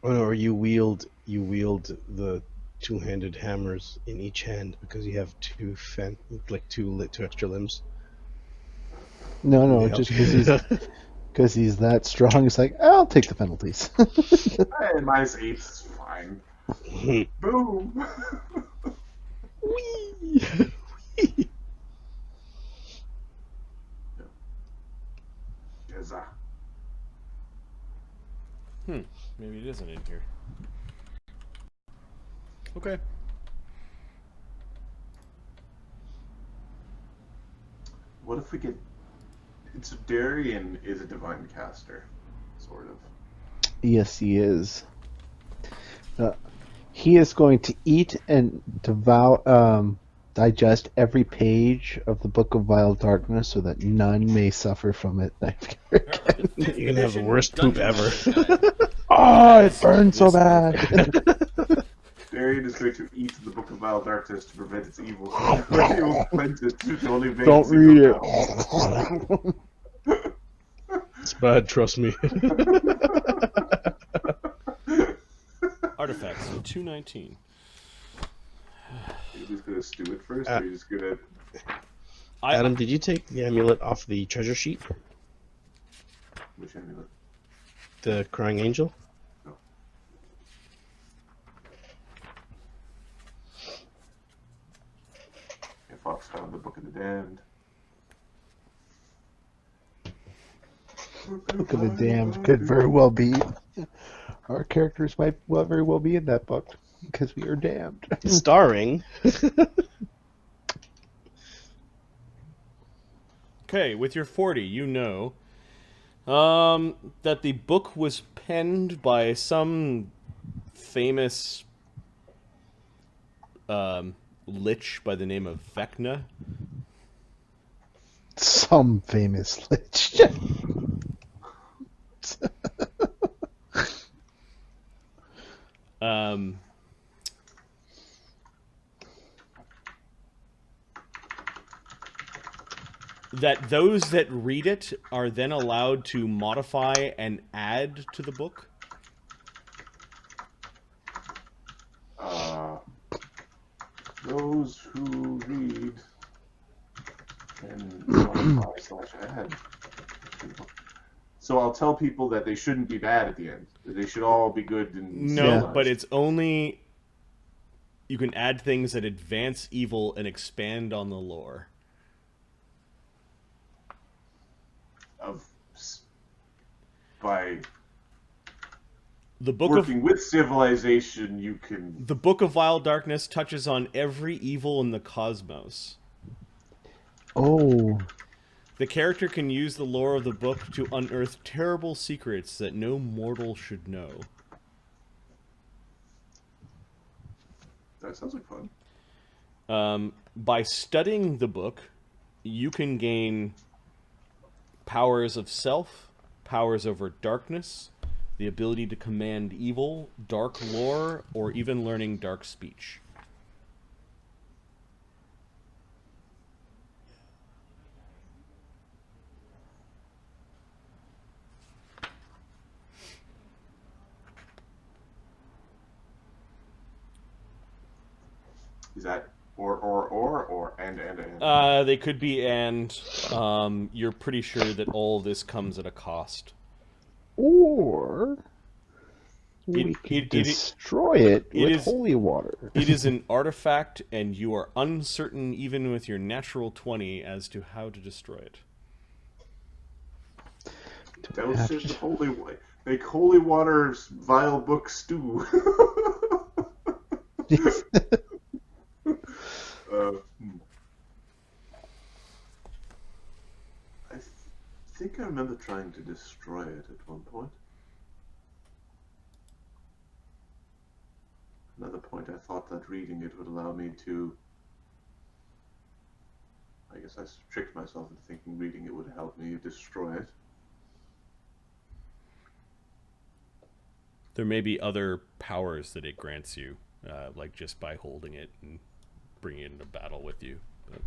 Or you wield the two-handed hammers in each hand because you have two extra limbs. No, Yeah. just because he's that strong. It's like, I'll take the penalties. Hey, minus 8 is fine. Boom! Whee! Geza. Maybe it isn't in here. Okay. What if we get... So Darian is a divine caster, sort of. Yes, he is. He is going to eat and digest every page of the Book of Wild Darkness so that none may suffer from it. You're gonna have the worst poop ever. Oh, it burns so bad. Darian is going to eat the Book of Wild Darkness to prevent its evil. Don't read it. It's bad, trust me. Artifacts, 219. You're just going to stew it first, or you're just going to... Adam, did you take the amulet off the treasure sheet? Which amulet? The Crying Angel? No. Yeah, Fox found the Book of the Damned. Book of the Damned could very well be. Our characters might very well be in that book because we are damned. Starring. Okay, with your 40, you know that the book was penned by some famous lich by the name of Vecna. Some famous lich. Um, that those that read it are then allowed to modify and add to the book. Those who read can modify/add. So I'll tell people that they shouldn't be bad at the end. They should all be good and No, civilized. but it's only you can add things that advance evil and expand on the lore. By The book working with civilization, you can. The Book of Vile Darkness touches on every evil in the cosmos. Oh. The character can use the lore of the book to unearth terrible secrets that no mortal should know. That sounds like fun. By studying the book, you can gain powers of self, powers over darkness, the ability to command evil, dark lore, or even learning dark speech. Is that or and? They could be, and you're pretty sure that all this comes at a cost. Or we could destroy it with holy water. It is an artifact, and you are uncertain, even with your natural 20, as to how to destroy it. Douse it with holy water. Make holy water's vile book stew. I think I remember trying to destroy it at one point. Another point, I thought that reading it would allow me to... I guess I tricked myself into thinking reading it would help me destroy it. There may be other powers that it grants you, like just by holding it and bringing it into battle with you. But...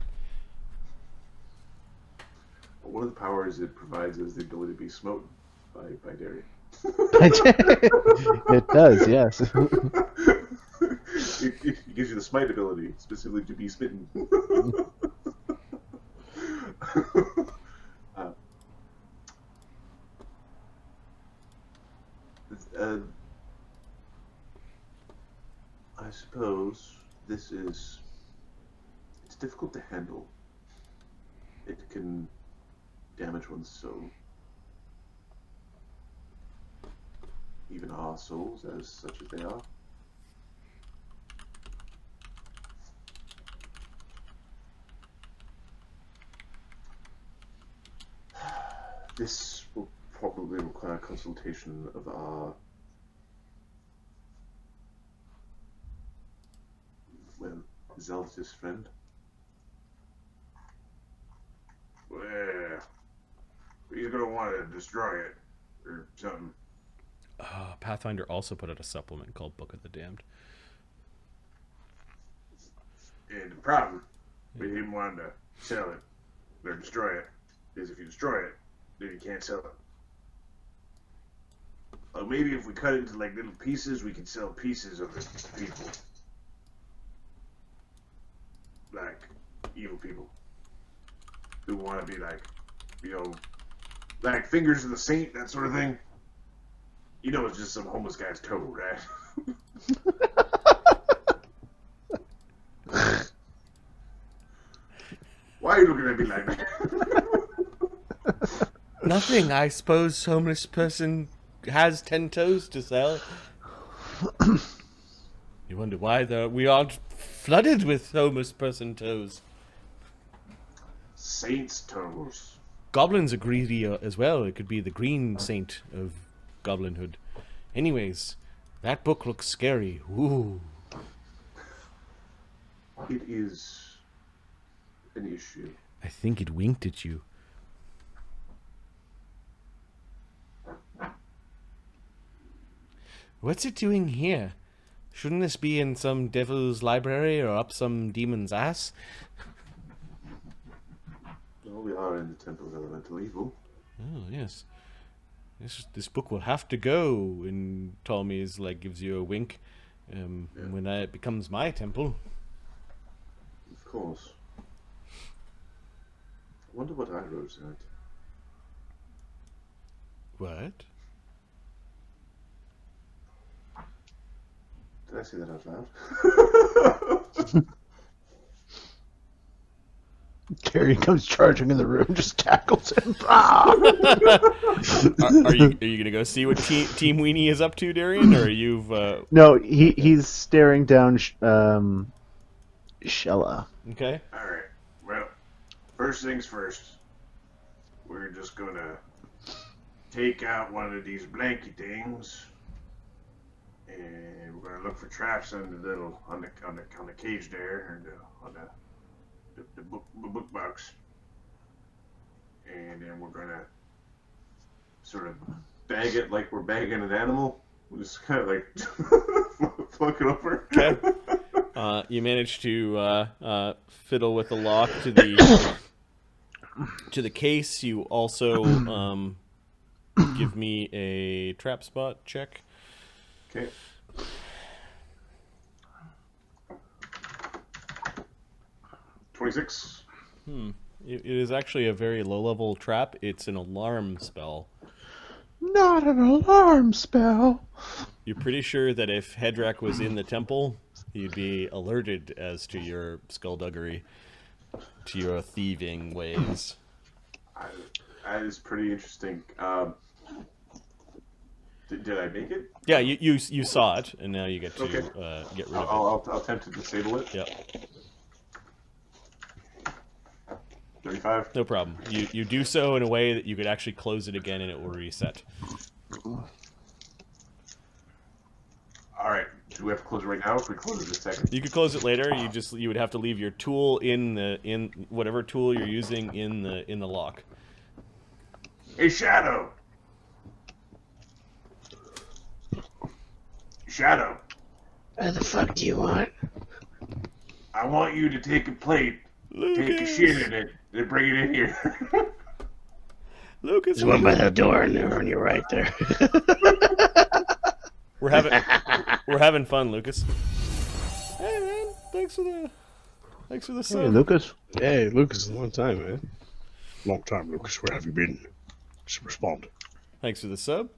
One of the powers it provides is the ability to be smoten by Darian. It does, yes. It gives you the smite ability, specifically to be smitten. I suppose this is... It's difficult to handle. It can damage one's soul. Even our souls, as such as they are. This will probably require consultation of our, well, zealotous friend. Well, he's gonna want to destroy it or something. Pathfinder also put out a supplement called Book of the Damned. And the problem with him wanting to sell it or destroy it is if you destroy it, then you can't sell it. Or maybe if we cut it into like little pieces, we can sell pieces of it to people. Like evil people who want to be like, you know, like fingers of the saint, that sort of thing. You know, it's just some homeless guy's toe, right? Why are you looking at me like that? Nothing. I suppose homeless person has 10 toes to sell. You wonder why we aren't flooded with homeless person toes. saint's toes. Goblins are greedy as well. It could be the green saint of goblinhood. Anyways, that book looks scary. Ooh. It is an issue. I think it winked at you. What's it doing here? Shouldn't this be in some devil's library or up some demon's ass? Well, we are in the Temple of Elemental Evil. Oh, yes. This book will have to go. And Ptolemy is like gives you a wink. When it becomes my temple. Of course. I wonder what I wrote tonight. What? Did I say that out loud? Darian comes charging in the room, just tackles him. Are you gonna go see what Team Weenie is up to, Darian, or you've? No, he's staring down Shella. Okay. Alright, well, first things first. We're just gonna take out one of these blanky things. And we're gonna look for traps on the little on the cage there, or on the book box. And then we're gonna Sort of bag it like we're bagging an animal. We just kind of like flunk it over. Okay. You manage to fiddle with the lock to the case. You also give me a trap spot check. Okay. $26. It is actually a very low-level trap. It's an alarm spell. Not an alarm spell. You're pretty sure that if Hedrak was in the temple, he'd be alerted as to your skullduggery, to your thieving ways. That is pretty interesting. Did I make it? Yeah, you saw it, and now you get to Okay. get rid of it. I'll attempt to disable it. Yep, 35. no problem. You do so in a way that you could actually close it again, and it will reset. All right. Do we have to close it right now? Or can we close it in a second? You could close it later. You would have to leave your tool in whatever tool you're using in the lock. Hey, Shadow! Shadow, What the fuck do you want? I want you to take a plate, take a Lucas, shit in it, and bring it in here. Lucas, There's one by the door and on your right there. we're having fun, Lucas. Hey man, thanks for the Hey, sub. Lucas. Hey, Lucas, a long time, man. Long time, Lucas. Where have you been? Just respond. Thanks for the sub.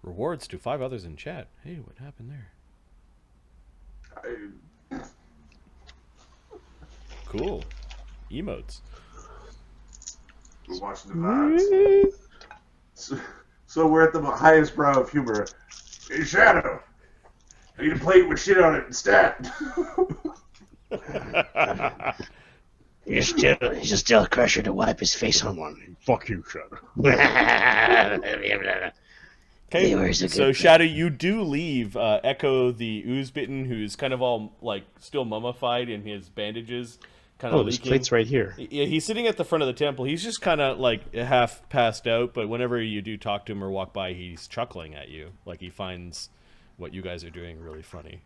Rewards to 5 others in chat. Hey, what happened there? Cool. Emotes. We're watching the vibes. So we're at the highest brow of humor. Hey, Shadow, I need a plate with shit on it instead. You're still a crusher to wipe his face on one. Fuck you, Shadow. Okay, Viewers are so good. Shadow, you do leave Echo the ooze-bitten, who's kind of all, like, still mummified in his bandages, kind of Oh, this leaking. plate's right here. Yeah, he's sitting at the front of the temple. He's just kind of, like, half passed out, but whenever you do talk to him or walk by, he's chuckling at you. Like, he finds what you guys are doing really funny.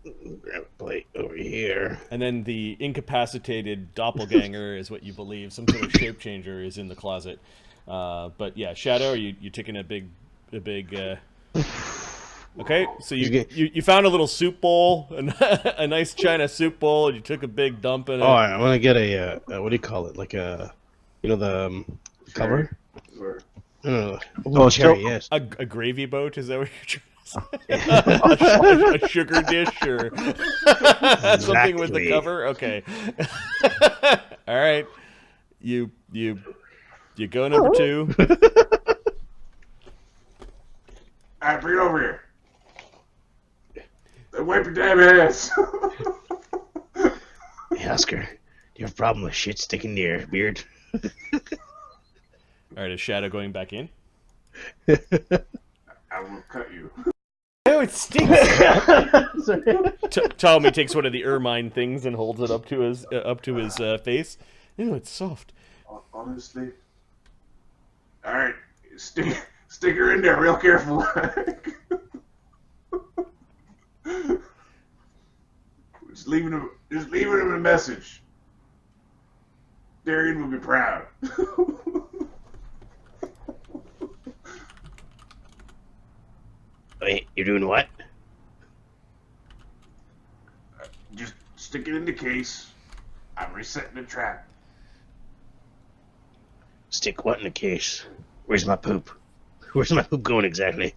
Grab a plate over here. And then the incapacitated doppelganger is what you believe. Some sort of shape changer is in the closet. But yeah, Shadow, are you taking a big Okay, so you found a little soup bowl, a nice china soup bowl, and you took a big dump in it. Oh, I want to get a what do you call it? Like a, the cover? Or- No. Oh, cherry, so- yes. A gravy boat, is that what you're trying to say? A sugar dish or something with the Exactly. cover? Okay. All right. You go number 2. Alright, bring it over here. Wipe your damn hands. Hey, Oscar, do you have a problem with shit sticking to your beard? Alright, is Shadow going back in? I will cut you. Oh, it stinks! Sorry. Tommy takes one of the ermine things and holds it up to his face. Ew, it's soft. Honestly. Alright, stick her in there real careful. Just leaving him a message. Darian will be proud. Wait, you're doing what? Just stick it in the case. I'm resetting the trap. Stick what in the case? Where's my poop? Where's my poop going exactly?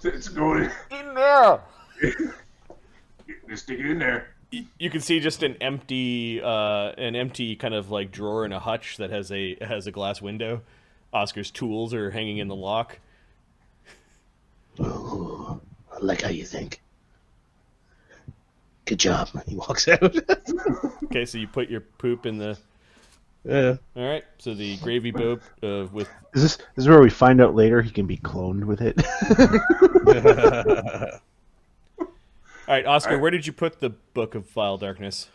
It's going In there! Just stick it in there. You can see just an empty kind of like drawer in a hutch that has a glass window. Oscar's tools are hanging in the lock. Oh, I like how you think. Good job. He walks out. Okay, so you put your poop in the. Yeah. All right, so the gravy boat with. Is this where we find out later he can be cloned with it? All right, Oscar, where did you put the Book of Vile Darkness?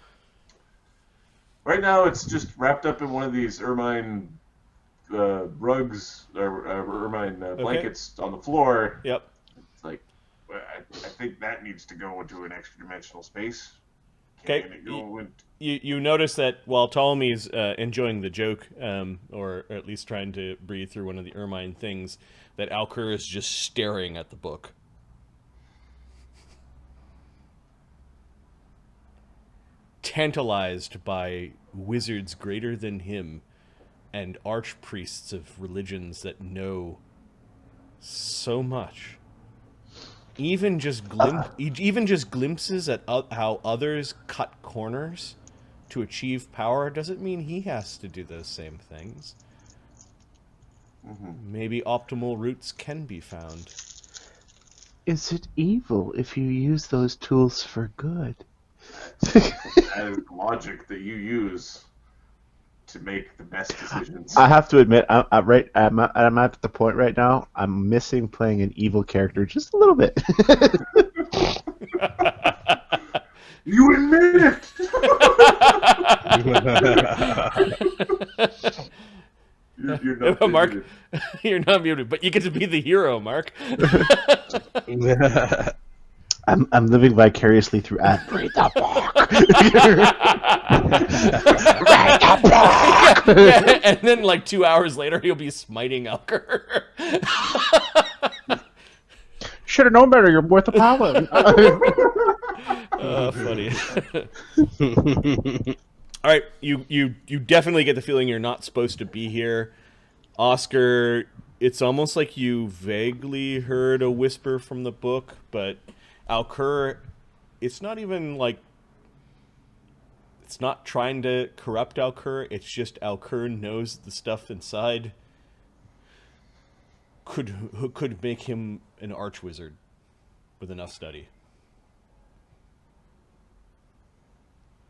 Right now, it's just wrapped up in one of these ermine rugs or ermine blankets on the floor. Yep. It's like, I think that needs to go into an extra dimensional space. Okay. Can it go in- You notice that while Ptolemy's enjoying the joke, or at least trying to breathe through one of the ermine things, that Alcur is just staring at the book. Tantalized by wizards greater than him and archpriests of religions that know so much. Even just glimpses at how others cut corners to achieve power doesn't mean he has to do those same things. Maybe optimal routes can be found. Is it evil if you use those tools for good? that is logic that you use to make the best decisions. I have to admit, I'm at the point right now. I'm missing playing an evil character just a little bit. You admit it! You're not Mark, muted. you're not muted, but you get to be the hero, Mark. I'm living vicariously through Read the book. Read the book. Yeah, and then like 2 hours later, he'll be smiting Alcur. Should have known better. You're worth a power. Oh, funny. All right, you definitely get the feeling you're not supposed to be here. Oscar, it's almost like you vaguely heard a whisper from the book, but Alcur, it's not even like... It's not trying to corrupt Alcur, it's just Alcur knows the stuff inside could make him an archwizard with enough study.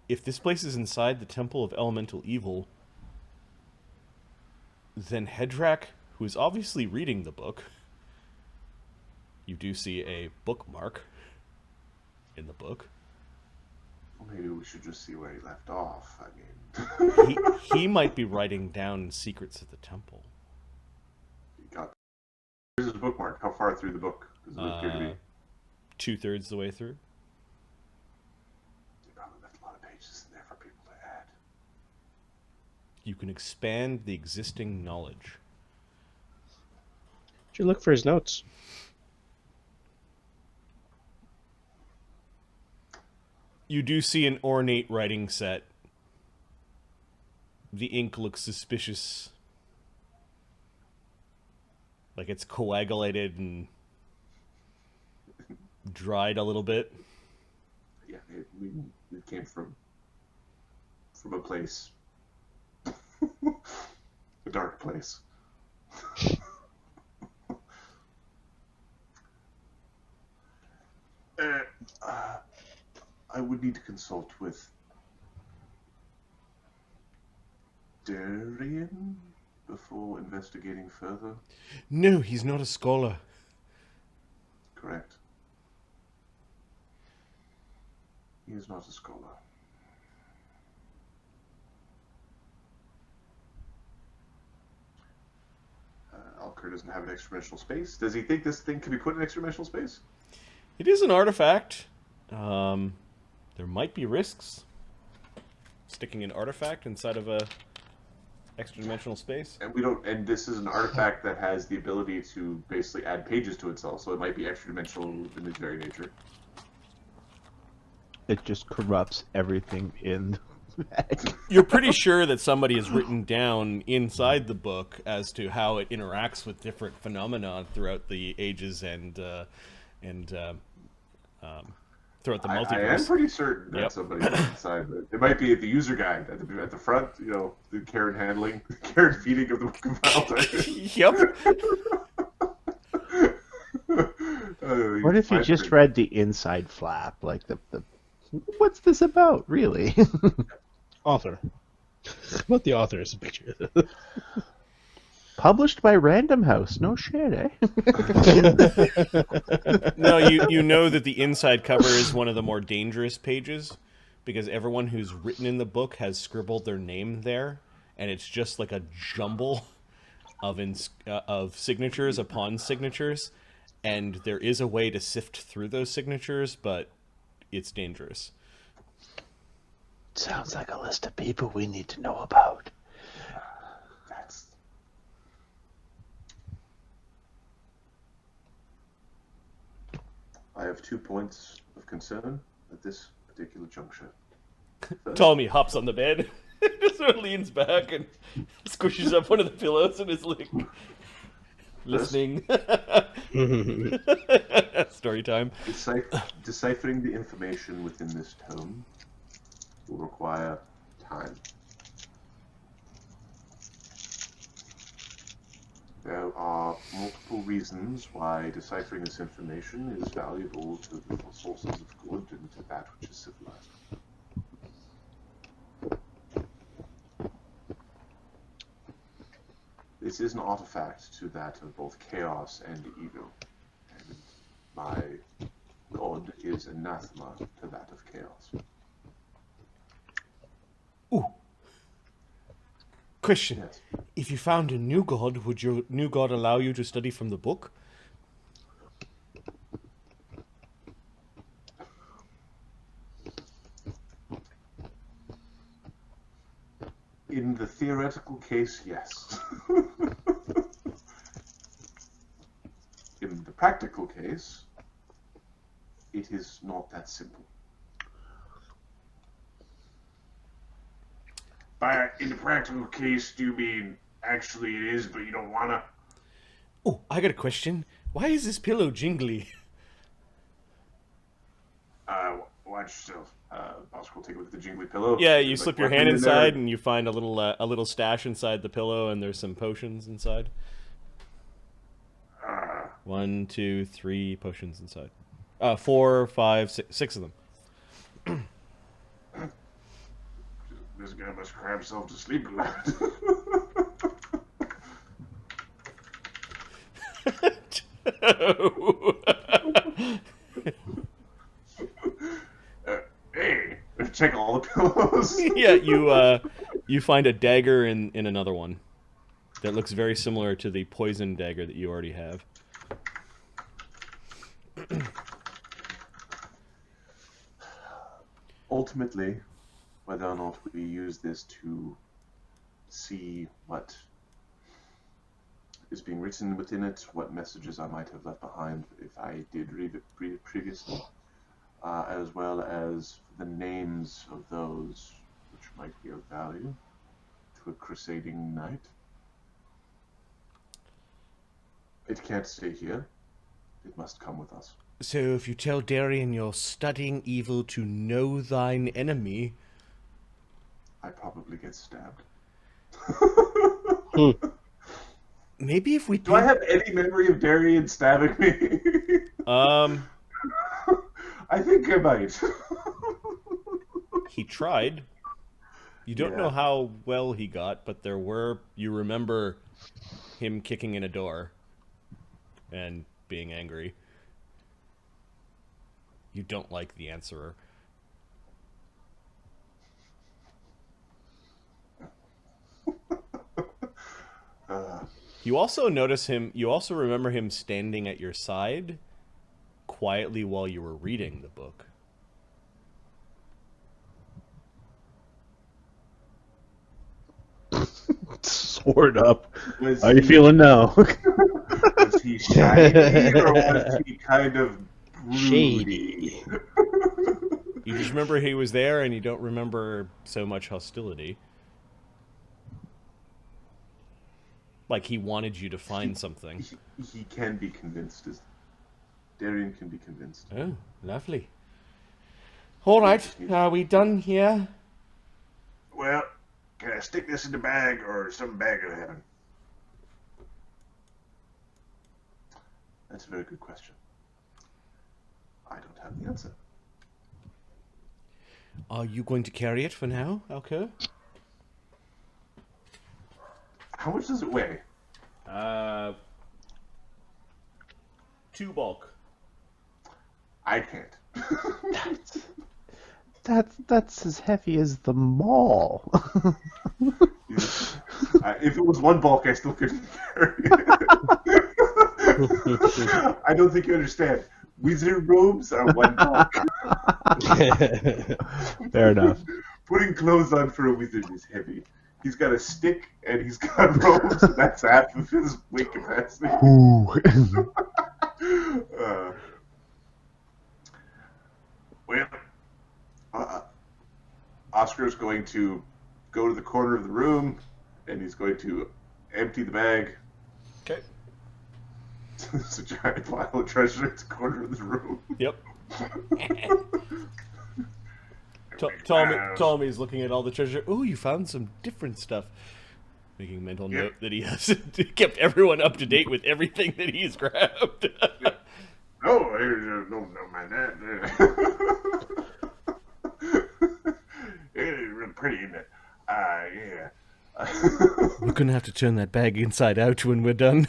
If this place is inside the Temple of Elemental Evil, then Hedrak, who is obviously reading the book, you do see a bookmark in the book. Maybe we should just see where he left off. I mean, He might be writing down secrets of the temple. Here's his bookmark. How far through the book does it appear to be? 2/3 the way through. they probably left a lot of pages in there for people to add. You can expand the existing knowledge. Did you look for his notes? You do see an ornate writing set. The ink looks suspicious. Like it's coagulated and dried a little bit. Yeah, it came from a place. A dark place. I would need to consult with Darian before investigating further. No, he's not a scholar. Correct. He is not a scholar. Alker doesn't have an extra-dimensional space. Does he think this thing can be put in extra-dimensional space? It is an artifact. There might be risks sticking an artifact inside of a extra-dimensional space. And we don't. And this is an artifact that has the ability to basically add pages to itself, so it might be extra-dimensional in its very nature. It just corrupts everything in the bag. You're pretty sure that somebody has written down inside the book as to how it interacts with different phenomena throughout the ages and throughout the multiverse. I am pretty certain that Yep. somebody put it inside. But it might be at the user guide at the front. You know, the care and handling, the care and feeding of the compiled. Yep. What if you just read the inside flap, like the what's this about, really? Author. What the author is a picture. Published by Random House. No shit, eh? No, you know that the inside cover is one of the more dangerous pages because everyone who's written in the book has scribbled their name there, and it's just like a jumble of signatures upon signatures, and there is a way to sift through those signatures, but it's dangerous. Sounds like a list of people we need to know about. That's. I have 2 points of concern at this particular juncture. Ptolemy hops on the bed, sort of leans back and squishes up one of the pillows and is like listening. Story time. Deciphering the information within this tome will require time. There are multiple reasons why deciphering this information is valuable to the sources of good and to that which is civilized. This is an artifact to that of both chaos and evil, and my god is anathema to that of chaos. Ooh. Question. Yes. If you found a new god, would your new god allow you to study from the book? In the theoretical case, yes. In the practical case, it is not that simple. By in the practical case, do you mean actually it is, but you don't wanna? Oh, I got a question. Why is this pillow jingly? Watch yourself. Boss will take a look at the jingly pillow. Yeah, you Like, slip your weapon hand in inside there. and you find a little stash inside the pillow, and there's some potions inside. 1, 2, 3 potions inside. 4, 5, 6 of them. This guy must cry himself to sleep a lot. Hey, check all the pillows. Yeah, you find a dagger in another one that looks very similar to the poison dagger that you already have. Ultimately, whether or not we use this to see what is being written within it, what messages I might have left behind if I did read it previously, as well as the names of those which might be of value to a crusading knight. It can't stay here. It must come with us. So if you tell Darian you're studying evil to know thine enemy... I probably get stabbed. Maybe if we Do I have any memory of Darian stabbing me? I think I might. He tried. You don't know how well he got, but you remember him kicking in a door and being angry. You don't like the answerer. You also remember him standing at your side quietly while you were reading the book. Sword up. Was How you feeling now? Was he shiny or was he kind of broody? Shady. You just remember he was there and you don't remember so much hostility. Like he wanted you to find something. He can be convinced. Darian can be convinced. Oh, lovely. All right, are we done here? Well, can I stick this in the bag or is some bag gonna happen? That's a very good question. I don't have the answer. Are you going to carry it for now, Alco? How much does it weigh? 2 bulk. I can't. That's as heavy as the mall. If it was 1 bulk, I still couldn't carry it. I don't think you understand. Wizard robes are 1 bulk. Fair enough. Putting clothes on for a wizard is heavy. He's got a stick and he's got robes, and that's half of his weight capacity. Oscar's going to go to the corner of the room, and he's going to empty the bag. Okay. There's a giant pile of treasure at the corner of the room. Yep. Ptolemy's looking at all the treasure. Ooh, you found some different stuff. Making a mental note that he has kept everyone up to date with everything that he's grabbed. No, mind that. It's real pretty, isn't it? Yeah. We're gonna have to turn that bag inside out when we're done.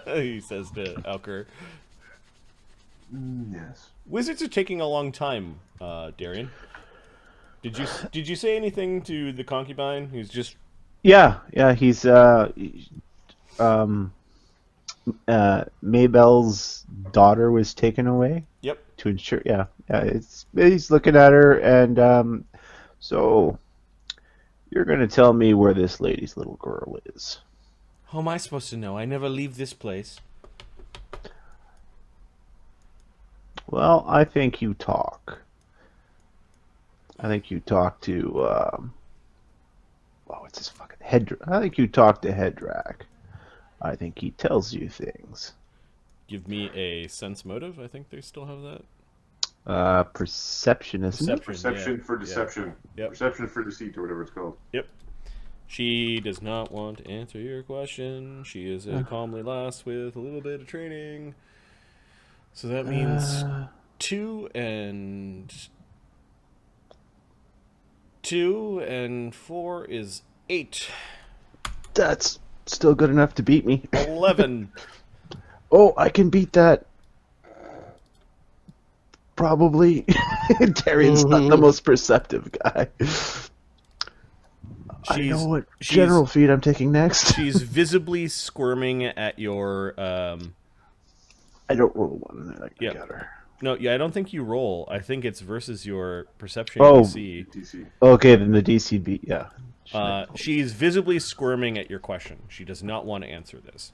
He says to Alker. Yes. Wizards are taking a long time, Darian. Did you say anything to the concubine who's just... Yeah, he's Maybelle's daughter was taken away. Yep. To ensure, he's looking at her, and so you're gonna tell me where this lady's little girl is. How am I supposed to know? I never leave this place. Well, I think you talk. I think you talk to what's his fucking head? I think you talk to Hedrak. I think he tells you things. Give me a sense motive. I think they still have that. Perception, isn't it? Perception for deception. Yep. Perception for deceit, or whatever it's called. Yep. She does not want to answer your question. She is a calmly lass with a little bit of training. So that means 2 and 4 is 8. That's still good enough to beat me. 11. Oh, I can beat that. Probably. Darian's not the most perceptive guy. I know what general feat I'm taking next. She's visibly squirming at your... I don't roll one. I got her. No, I don't think you roll. I think it's versus your perception DC. Okay, then the DC beat, yeah. She's visibly squirming at your question. She does not want to answer this.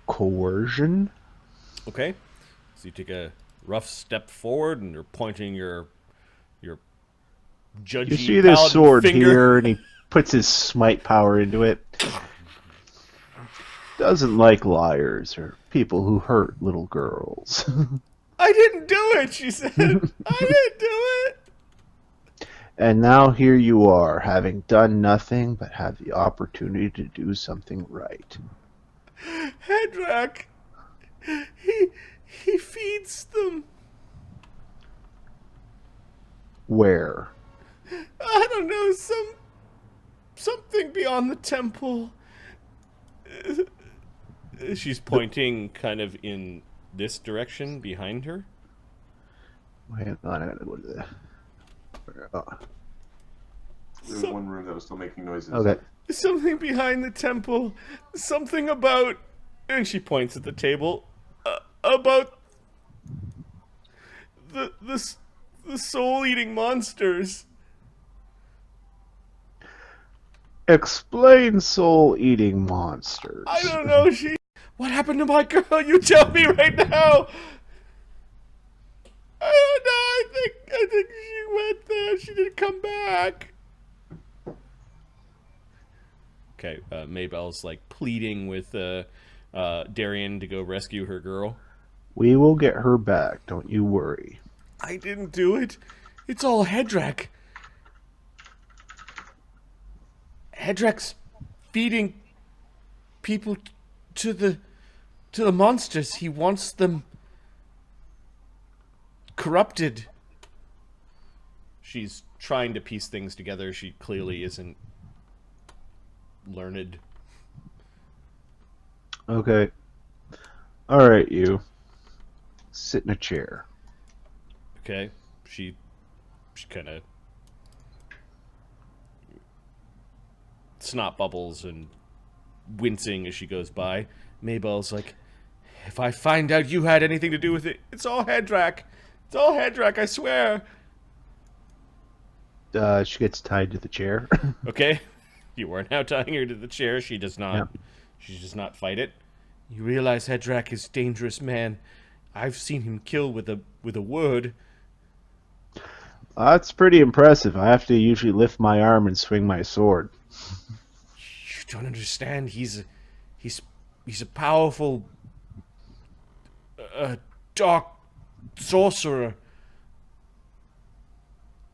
Coercion? Okay. So you take a rough step forward and you're pointing your judgy You see this sword finger. here, and he puts his smite power into it. Doesn't like liars or people who hurt little girls. I didn't do it, she said. I didn't do it. And now here you are, having done nothing but have the opportunity to do something right. Hedrak, he feeds them. Where? I don't know, something beyond the temple. She's pointing kind of in this direction behind her. Hang on, I gotta go to the. Oh, There was one room that was still making noises. okay. Something behind the temple. Something about... And she points at the table. About... The soul-eating monsters. Explain soul-eating monsters. I don't know, What happened to my girl? You tell me right now! I don't know, I think she went there. She didn't come back. Okay, Maybelle's like pleading with Darian to go rescue her girl. We will get her back, don't you worry. I didn't do it. It's all Hedrak. Hedrak's feeding people to the monsters. He wants them corrupted. She's trying to piece things together. She clearly isn't learned. Okay. Alright, you. Sit in a chair. Okay, she kind of snot bubbles and wincing as she goes by. Maybelle's like, if I find out you had anything to do with it, it's all Hedrak. It's all Hedrak, I swear. She gets tied to the chair. Okay, you are now tying her to the chair. She does not. Yeah. She does not fight it. You realize Hedrak is a dangerous man. I've seen him kill with a word. That's pretty impressive. I have to usually lift my arm and swing my sword. You don't understand. He's a powerful, dark sorcerer.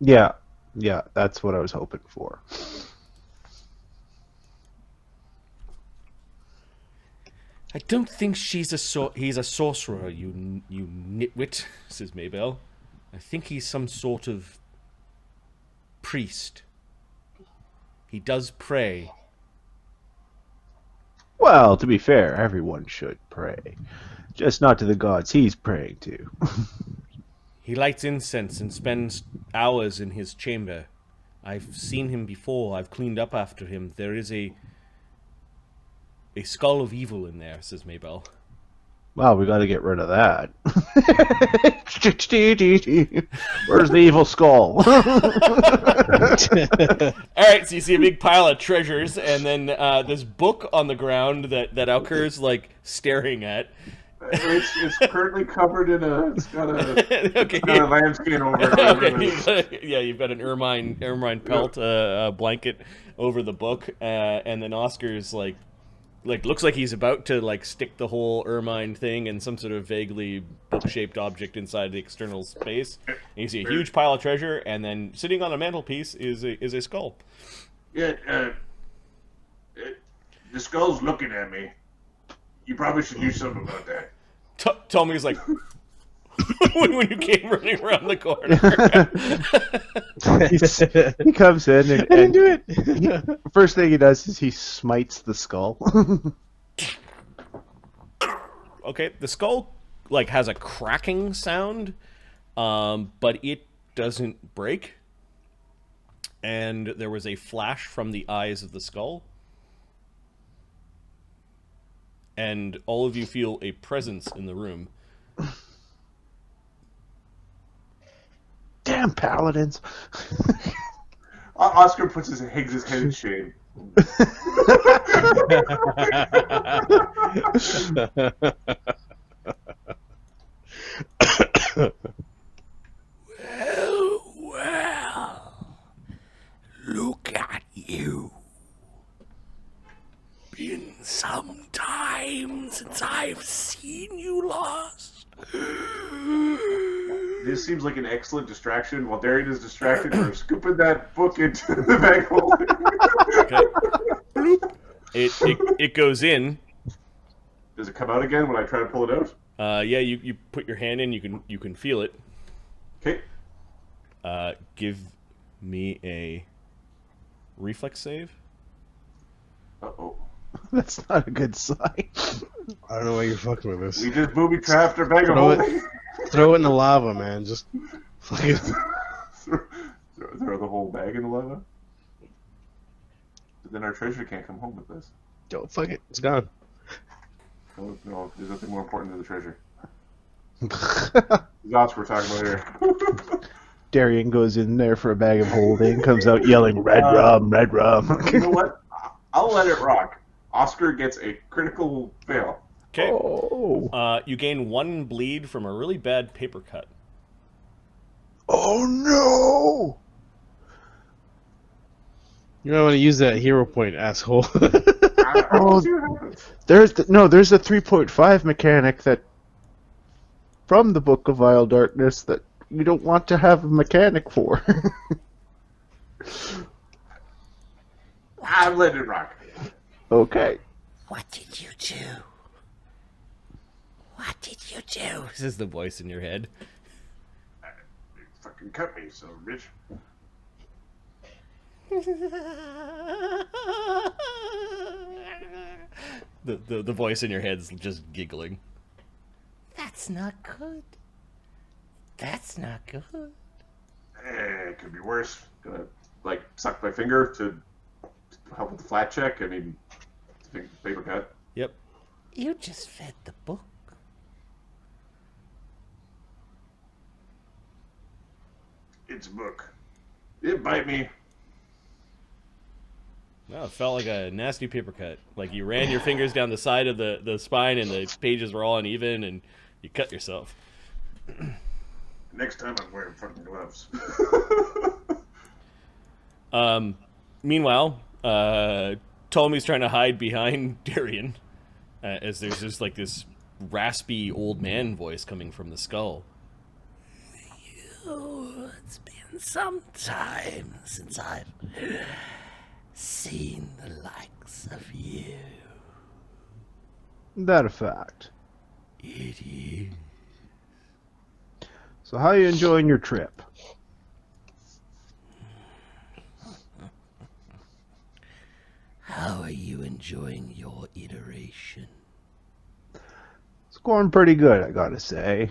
Yeah, that's what I was hoping for. I don't think he's a sorcerer, you nitwit, says Maybelle. I think he's some sort of priest. He does pray. Well, to be fair, everyone should pray. Just not to the gods he's praying to. He lights incense and spends hours in his chamber. I've seen him before. I've cleaned up after him. There is a skull of evil in there, says Maybelle. Well, we gotta get rid of that. Where's the evil skull? Alright, so you see a big pile of treasures, and then this book on the ground that Alker's like staring at. It's currently covered in it's got a Okay. lambskin over it. Okay, you've got an ermine pelt blanket over the book, and then Oscar's like looks like he's about to like stick the whole ermine thing in some sort of vaguely book-shaped object inside the external space. And you see a huge pile of treasure, and then sitting on a mantelpiece is a skull. Yeah, the skull's looking at me. You probably should do something about that. Tommy's like when you came running around the corner. He comes in and I didn't do it. first thing he does is he smites the skull. Okay, the skull like has a cracking sound, but it doesn't break. And there was a flash from the eyes of the skull. And all of you feel a presence in the room. Damn paladins. Oscar hangs his head in shame. Well, look at you. Been some time since I've seen you last. This seems like an excellent distraction. While Darian is distracted, we're scooping that book into the bag holder. Okay. It goes in. Does it come out again when I try to pull it out? Yeah, you put your hand in. You can feel it. Okay. Give me a reflex save. Uh-oh. That's not a good sign. I don't know why you're fucking with this. We just booby-trapped our bag of Throw holding. Throw it in the lava, man. Just fucking. throw the whole bag in the lava? But then our treasure can't come home with us. Don't fuck it. It's gone. No, no, there's nothing more important than the treasure. That's what we're talking about here. Darian goes in there for a bag of holding, comes out yelling, "Red rum, red rum." You know what? I'll let it rock. Oscar gets a critical fail. Okay. Oh. You gain 1 bleed from a really bad paper cut. Oh no! You might want to use that hero point, asshole. I'll see what happens. There's a 3.5 mechanic that from the Book of Vile Darkness that you don't want to have a mechanic for. I'm letting it rock. Okay. What did you do? What did you do? This is the voice in your head. You fucking cut me, so bitch. The voice in your head's just giggling. That's not good. That's not good. It could be worse. Gonna, like, suck my finger to help with the flat check. I mean, paper cut. Yep. You just fed the book. It's a book. It bite me. No, it felt like a nasty paper cut. Like you ran your fingers down the side of the spine and the pages were all uneven and you cut yourself. Next time I'm wearing fucking gloves. Meanwhile, Ptolemy's trying to hide behind Darian as there's just like this raspy old man voice coming from the skull. Oh, it's been some time since I've seen the likes of you. That a fact. It is. So how are you enjoying your trip? How are you enjoying your iteration? It's going pretty good, I gotta say.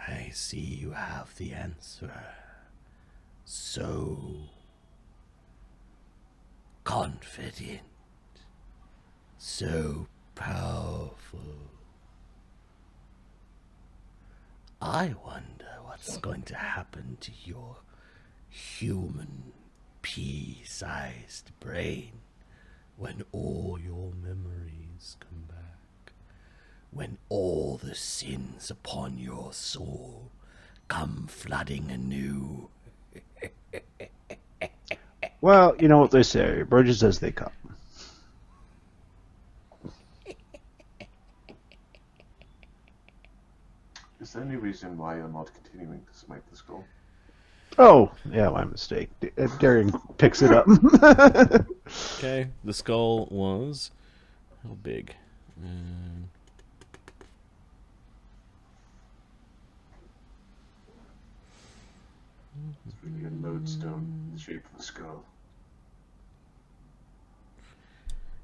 I see you have the answer. So confident. So powerful. I wonder what's going to happen to your human pea-sized brain when all your memories come back. When all the sins upon your soul come flooding anew. Well, you know what they say, bridges as they come. Is there any reason why I'm not continuing to smite the skull? Oh, yeah, my mistake. Darian picks it up. Okay, the skull was how big? It's really a lodestone in the shape of a skull.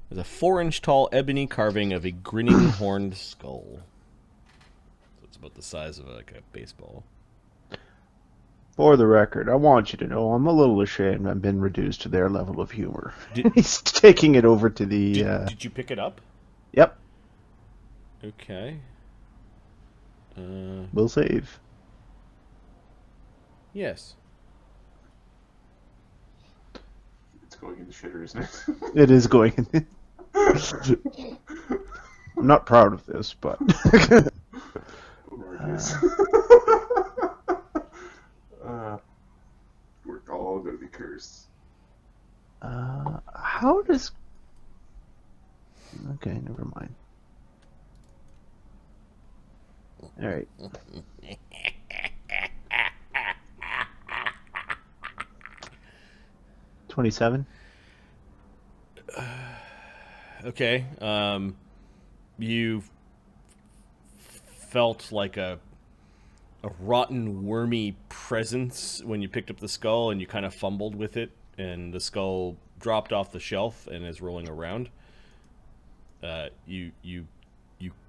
There's a 4-inch tall ebony carving of a grinning horned skull. So it's about the size of like a baseball. For the record, I want you to know I'm a little ashamed I've been reduced to their level of humor. He's taking it over to the... Did you pick it up? Yep, Okay. we'll save. Yes. It's going in the shitter, isn't it? It is going in. I'm not proud of this, but... We're all going to be cursed. how does... Okay, never mind. Alright. $27? Okay. You felt like a rotten, wormy presence when you picked up the skull and you kind of fumbled with it, and the skull dropped off the shelf and is rolling around. You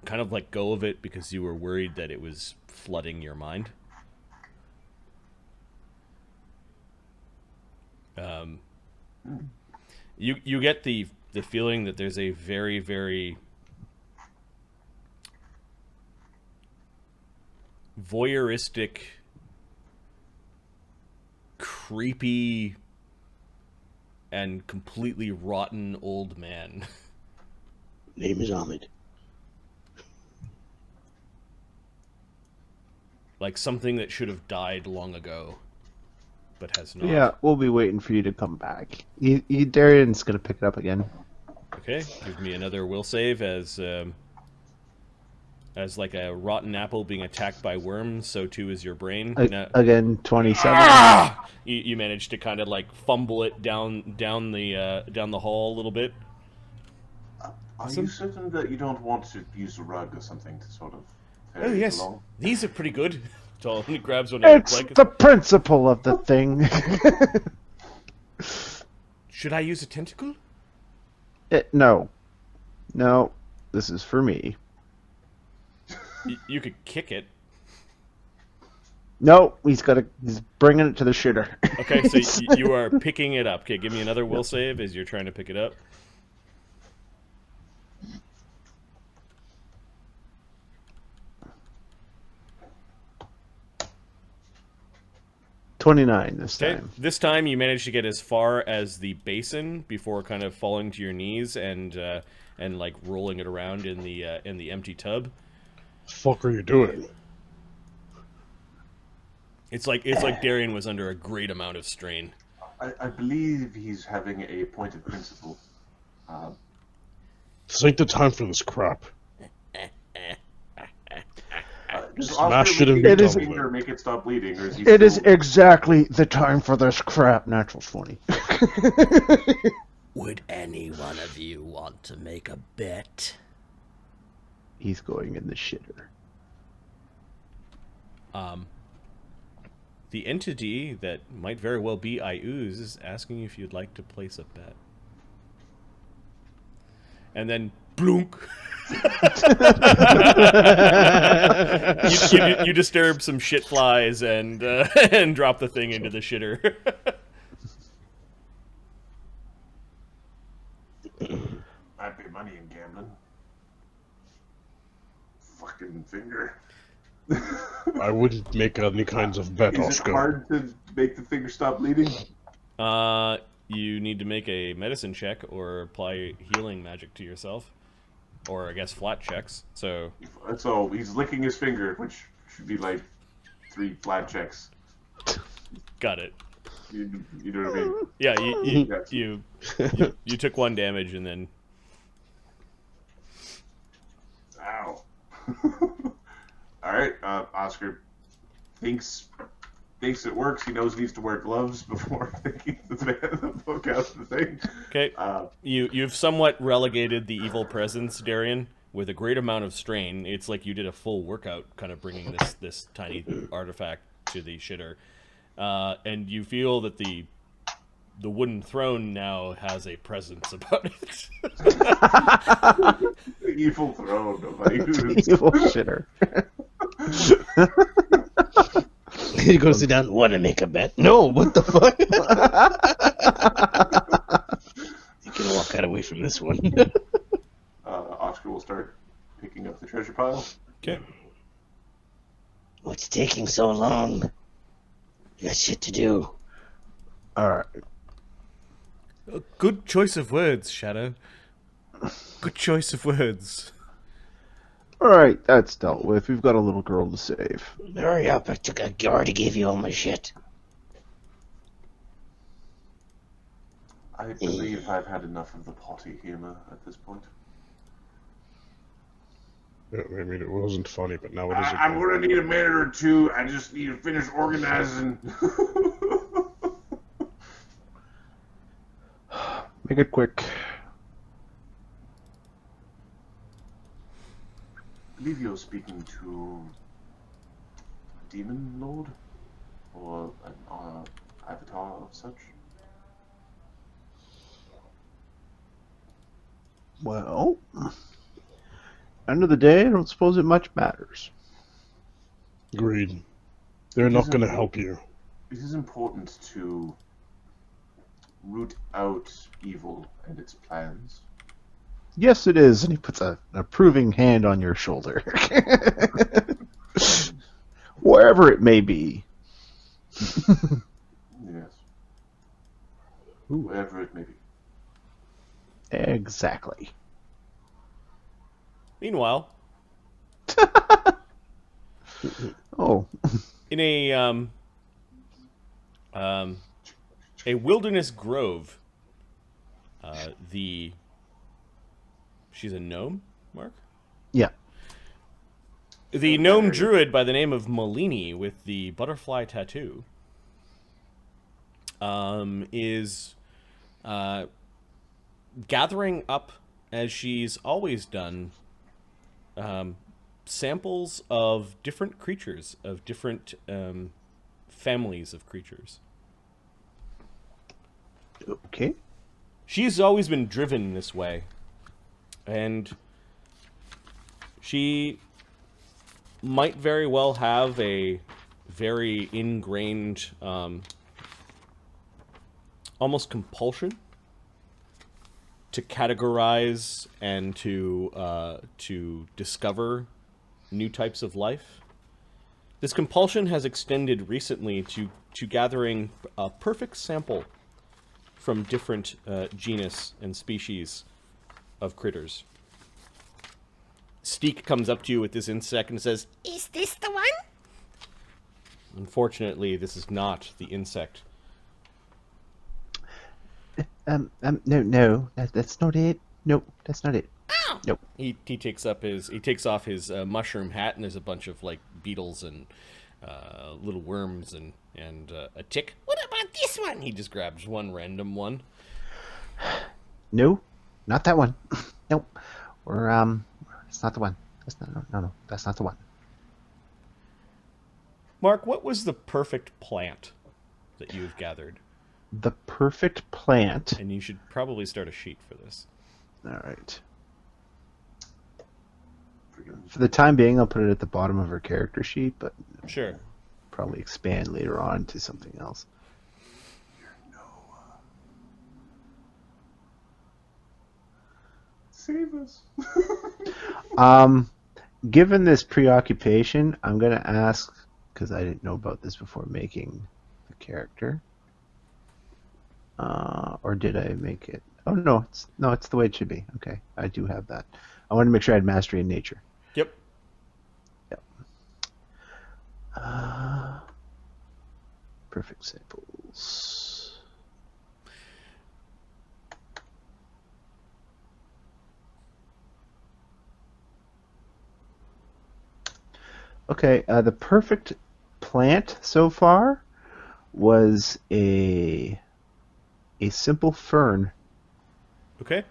kind of let go of it because you were worried that it was flooding your mind. You get the feeling that there's a very, very voyeuristic, creepy, and completely rotten old man. Name is Ahmed. Like something that should have died long ago, but has not. Yeah, we'll be waiting for you to come back. Darian's gonna pick it up again. Okay, give me another will save as like a rotten apple being attacked by worms. So too is your brain. Again, 27. You managed to kind of like fumble it down the hall a little bit. Are you certain that you don't want to use a rug or something to sort of carry Oh it yes, along? these are pretty good. Tall, he grabs one of your It's blankets. the principle of the thing. Should I use a tentacle? No, this is for me. You could kick it. No, he's bringing it to the shitter. Okay, so you are picking it up. Okay, give me another will save as you're trying to pick it up. $29 this Okay, time. this time you managed to get as far as the basin before kind of falling to your knees and like rolling it around in the empty tub. The fuck are you doing? It's like Darian was under a great amount of strain. I believe he's having a point of principle. This ain't the time for this crap. Smash it and it be is done with finger, make it stop bleeding, or is he It is still... exactly the time for this crap. Natural 20. Would any one of you want to make a bet? He's going in the shitter. The entity that might very well be Iuz is asking if you'd like to place a bet. And then, blunk! you disturb some shit flies and and drop the thing into the shitter. I'd pay money in gambling. Fucking finger. I wouldn't make any kinds of bet, Is it Oscar. hard to make the finger stop bleeding? You need to make a medicine check or apply healing magic to yourself. Or, I guess, flat checks. So he's licking his finger, which should be like 3 flat checks. got it. You know what I mean? Yeah, Yes. you took 1 damage and then... Ow. Alright, Oscar thinks it works. He knows he needs to wear gloves before taking the book out of the thing. Okay, you've somewhat relegated the evil presence, Darian, with a great amount of strain. It's like you did a full workout kind of bringing this tiny artifact to the shitter. And you feel that the wooden throne now has a presence about it. The evil throne of Iuz. Evil shitter. He goes sit down. Want to make a bet? No. What the fuck? You can walk out away from this one. Oscar will start picking up the treasure pile. Okay. What's taking so long? Got shit to do. Alright. Good choice of words, Shadow. Good choice of words. Alright, that's dealt with. We've got a little girl to save. Hurry up! I already gave you all my shit. I believe I've had enough of the potty humor at this point. Yeah, I mean, it wasn't funny, but now it is I'm again. gonna need a minute or two. I just need to finish organizing. Make it quick. I believe you're speaking to demon lord? Or an avatar of such? Well, end of the day, I don't suppose it much matters. Agreed. They're not going to help you. It is important to root out evil and its plans. Yes, it is. And he puts an approving hand on your shoulder. Wherever it may be. Yes. Wherever it may be. Exactly. Meanwhile, Oh. in a wilderness grove, she's a gnome, Mark? Yeah. The gnome druid by the name of Malini with the butterfly tattoo is gathering up, as she's always done, samples of different creatures, of different families of creatures. Okay. She's always been driven this way, and she might very well have a very ingrained, almost compulsion to categorize and to discover new types of life. This compulsion has extended recently to gathering a perfect sample from different genus and species of critters. Steek comes up to you with this insect and says, Is this the one? unfortunately, this is not the insect. No, that's not it. Nope, that's not it. Oh! Nope. He takes off his mushroom hat, and there's a bunch of like beetles and little worms and a tick. What about this one? He just grabs one random one. No, not that one. Nope. We're it's not the one. That's not no, that's not the one. Mark, what was the perfect plant that you've gathered? The perfect plant. And you should probably start a sheet for this. All right. For the time being, I'll put it at the bottom of her character sheet, but Sure. probably expand later on to something else. Save us. Given this preoccupation, I'm going to ask, because I didn't know about this before making the character. Or did I make it? Oh, no, it's the way it should be. Okay, I do have that. I wanted to make sure I had mastery in nature. Yep. Yep. Perfect samples. Okay, the perfect plant so far was a simple fern. Okay.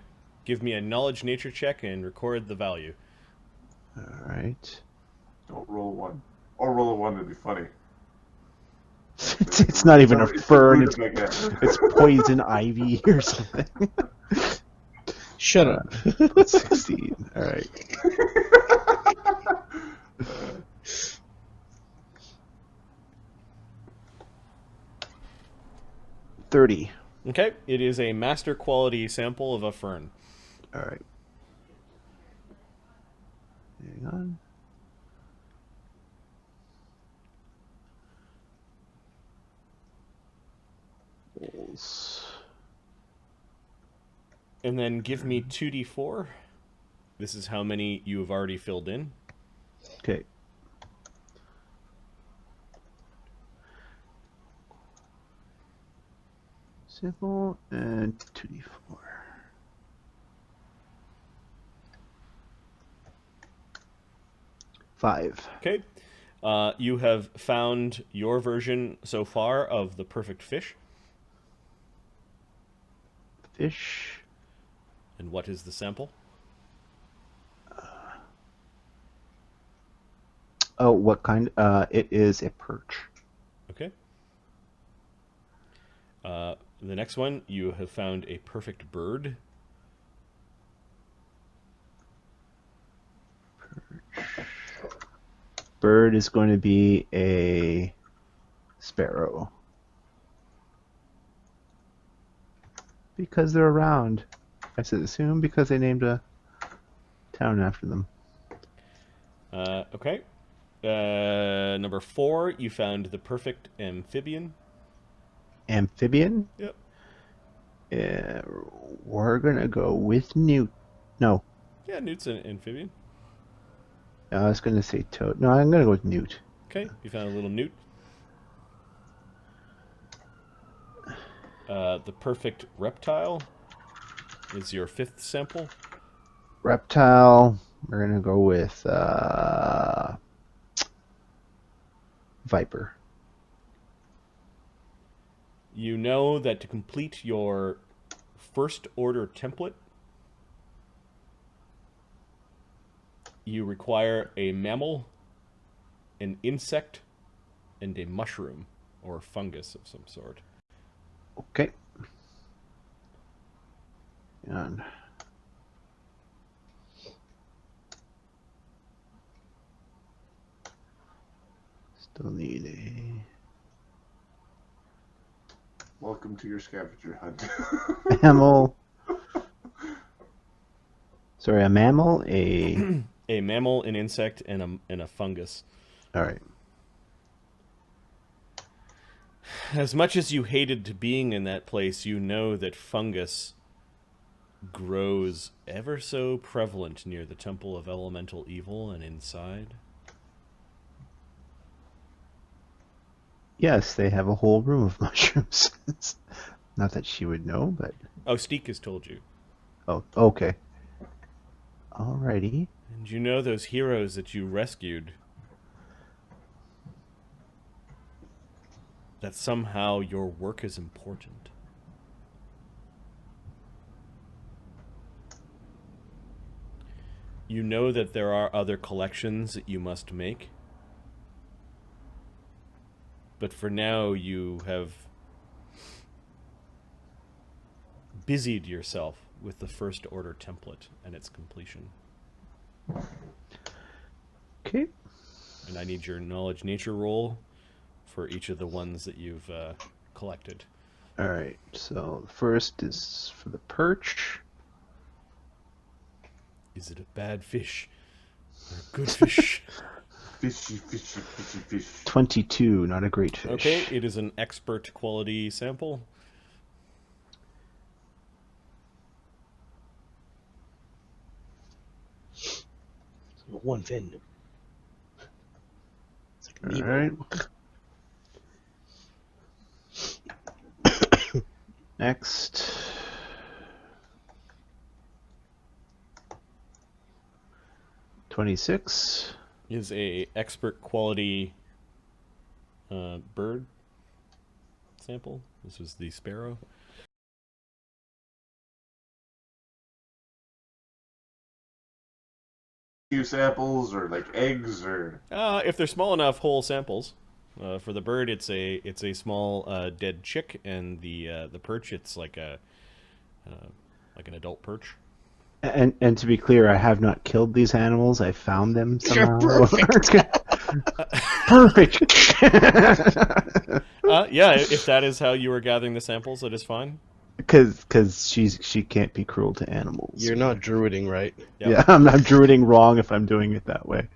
Give me a knowledge nature check and record the value. All right. Don't roll a 1. Or roll a 1 would be funny. It's not even a fern. It's like that. It's poison ivy or something. Shut up. 16. All right. $30. Okay. It is a master quality sample of a fern. All right. Hang on. And then give me 2d4. This is how many you have already filled in. Okay. Simple and 2d4. Five. Okay. You have found your version so far of the perfect fish. Fish. And what is the sample? Oh, what kind? It is a perch. Okay. The next one, you have found a perfect bird. Bird is going to be a sparrow. Because they're around. I should assume because they named a town after them. Okay. Number 4, you found the perfect amphibian. Amphibian? Yep. We're going to go with newt. No, Yeah, newt's an amphibian. I was going to say toad. No, I'm going to go with newt. Okay, you found a little newt. The perfect reptile is your 5th sample. Reptile, we're going to go with viper. You know that to complete your first order template, you require a mammal, an insect, and a mushroom or fungus of some sort. Okay. And still need a Welcome to your scavenger hunt. mammal. Sorry, a mammal, a A mammal, an insect, and a fungus. all right. As much as you hated being in that place, you know that fungus grows ever so prevalent near the Temple of Elemental Evil and inside. Yes, they have a whole room of mushrooms. Not that she would know, but Oh, Steek has told you. oh, okay. Alrighty. And you know those heroes that you rescued, that somehow your work is important. You know that there are other collections that you must make. But for now, you have busied yourself with the first order template and its completion. Okay. And I need your knowledge nature roll for each of the ones that you've collected. Alright, so the first is for the perch. Is it a bad fish or a good fish? Fishy, fishy, fishy, fish. 22, not a great fish. Okay, it is an expert quality sample. One fin. It's like an Alright. Next. $26. Is a expert quality bird sample. This was the sparrow. Few samples or like eggs or If they're small enough, whole samples. For the bird, it's a small dead chick, and the perch, it's like an adult perch. And to be clear, I have not killed these animals. I found them somehow. Perfect. Perfect. Yeah, if that is how you were gathering the samples, that is fine. Because she can't be cruel to animals. You're not druiding, right? Yep. Yeah, I'm druiding wrong if I'm doing it that way.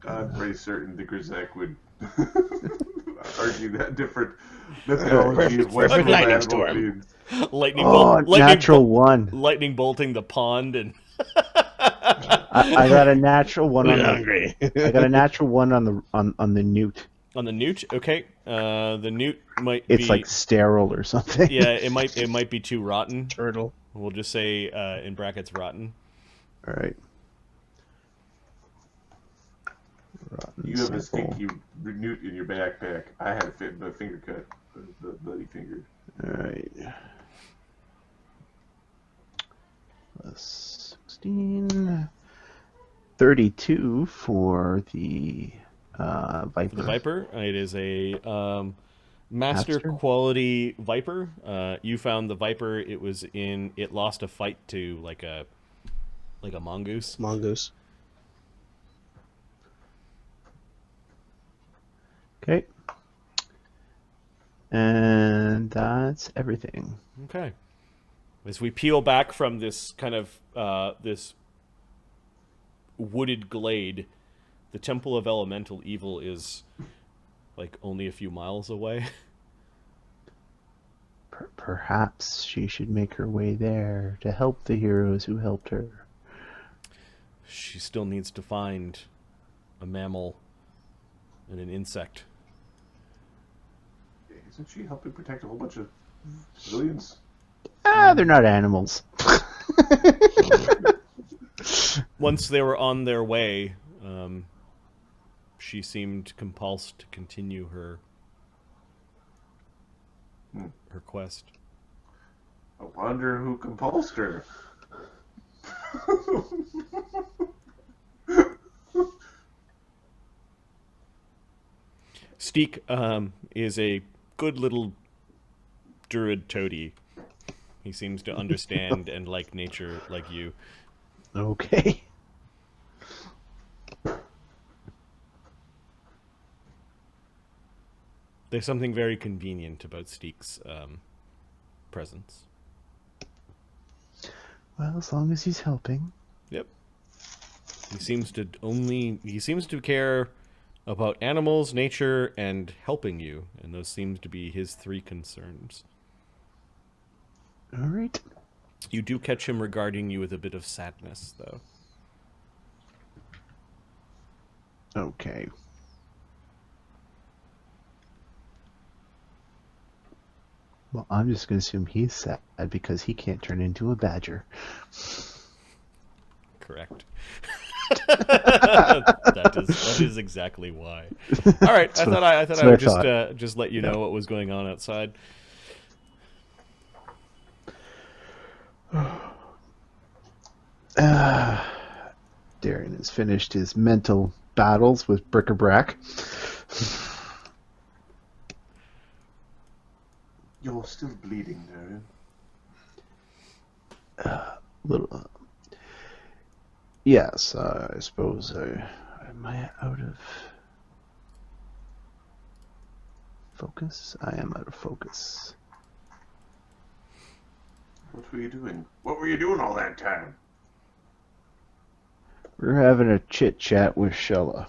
I'm pretty certain the Grizek would argue that different methodology of what Perfect an lightning animal storm. means. Lightning Oh, bolt, natural one. lightning bolting the pond, and I got a natural one on I'm the, hungry. I got a natural one on the newt. on the newt. Okay, the newt might It's be like sterile or something. yeah, it might be too rotten. Turtle. We'll just say in brackets rotten. All right. Rotten You have a sample. stinky newt in your backpack. I had a finger cut, the bloody finger. All right. Plus 16. 32 for the Viper. For the Viper, it is a master Master? quality Viper. You found the Viper. It lost a fight to like a mongoose. Mongoose. Okay. And that's everything. Okay. As we peel back from this kind of this wooded glade, the Temple of Elemental Evil is like only a few miles away. Perhaps she should make her way there to help the heroes who helped her. She still needs to find a mammal and an insect. Isn't she helping protect a whole bunch of civilians? They're not animals. Once they were on their way, she seemed compulsed to continue her quest. I wonder who compulsed her. Steek is a good little druid toady. He seems to understand and like nature like you. Okay. There's something very convenient about Steek's presence. Well, as long as he's helping. Yep. He seems to care about animals, nature, and helping you, and those seem to be his three concerns. All right. You do catch him regarding you with a bit of sadness, though. Okay. Well, I'm just going to assume he's sad because he can't turn into a badger. Correct. that is exactly why. All right, I thought I would just let you know what was going on outside. Darian has finished his mental battles with bric-a-brac. You're still bleeding, Darian. Little. Yes, I suppose am I out of focus? I am out of focus. What were you doing? What were you doing all that time? We're having a chit-chat with Shella.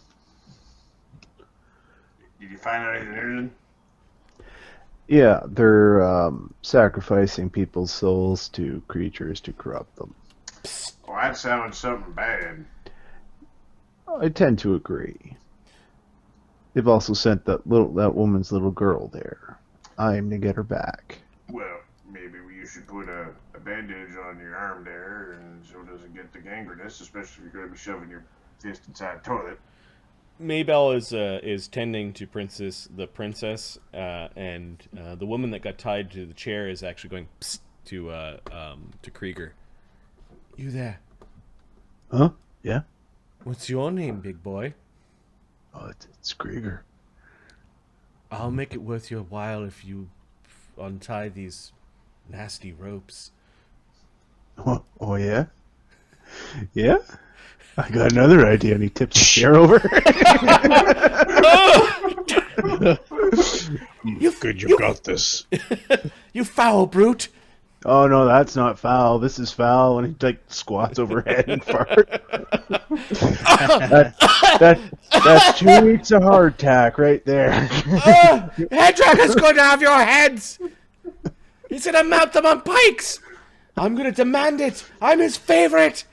Did you find out anything interesting? Yeah, they're sacrificing people's souls to creatures to corrupt them. Oh, that sounds something bad. I tend to agree. They've also sent that woman's little girl there. I aim to get her back. Well, maybe you should put a bandage on your arm there, and so it doesn't get the gangrenous, especially if you're going to be shoving your fist inside the toilet. Maybell is tending to the princess, and the woman that got tied to the chair is actually going psst to Krieger. You there? Huh? Yeah? What's your name, big boy? Oh, it's Krieger. I'll make it worth your while if you untie these nasty ropes. Oh yeah? Yeah? I got another idea, and he tips the chair over. You got this. You foul brute! Oh no, that's not foul. This is foul. And he squats overhead and fart. That's 2 weeks of hardtack right there. Headdragon's going to have your heads! He's going to mount them on pikes! I'm going to demand it! I'm his favorite!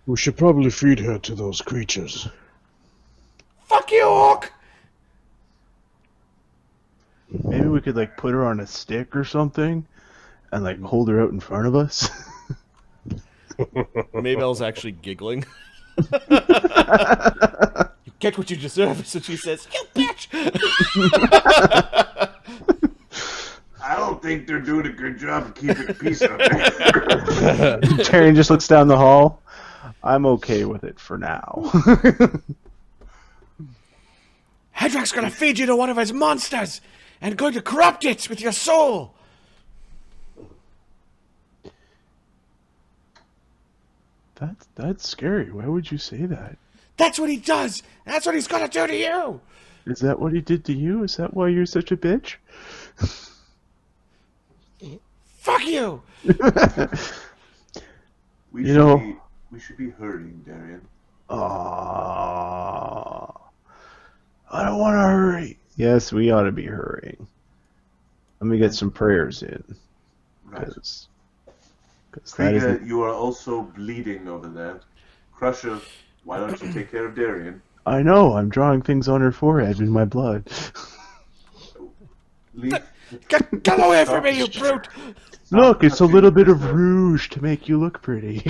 We should probably feed her to those creatures. Fuck you, Orc! Maybe we could put her on a stick or something, and hold her out in front of us. Maybell's actually giggling. You get what you deserve, so she says, you bitch! I don't think they're doing a good job of keeping peace out there. Darian just looks down the hall. I'm okay with it for now. Hedrak's gonna feed you to one of his monsters and going to corrupt it with your soul. That's scary. Why would you say that? That's what he does. That's what he's gonna do to you. Is that what he did to you? Is that why you're such a bitch? Fuck you. We You know- we should be hurrying, Darian. I don't want to hurry. Yes, we ought to be hurrying. Let me get some prayers in. Right. Because that is... Krieger, you are also bleeding over there. Crusher, why don't you take care of Darian? I know, I'm drawing things on her forehead in my blood. Leave. Get away from me, you brute. Look, it's a little bit of rouge to make you look pretty.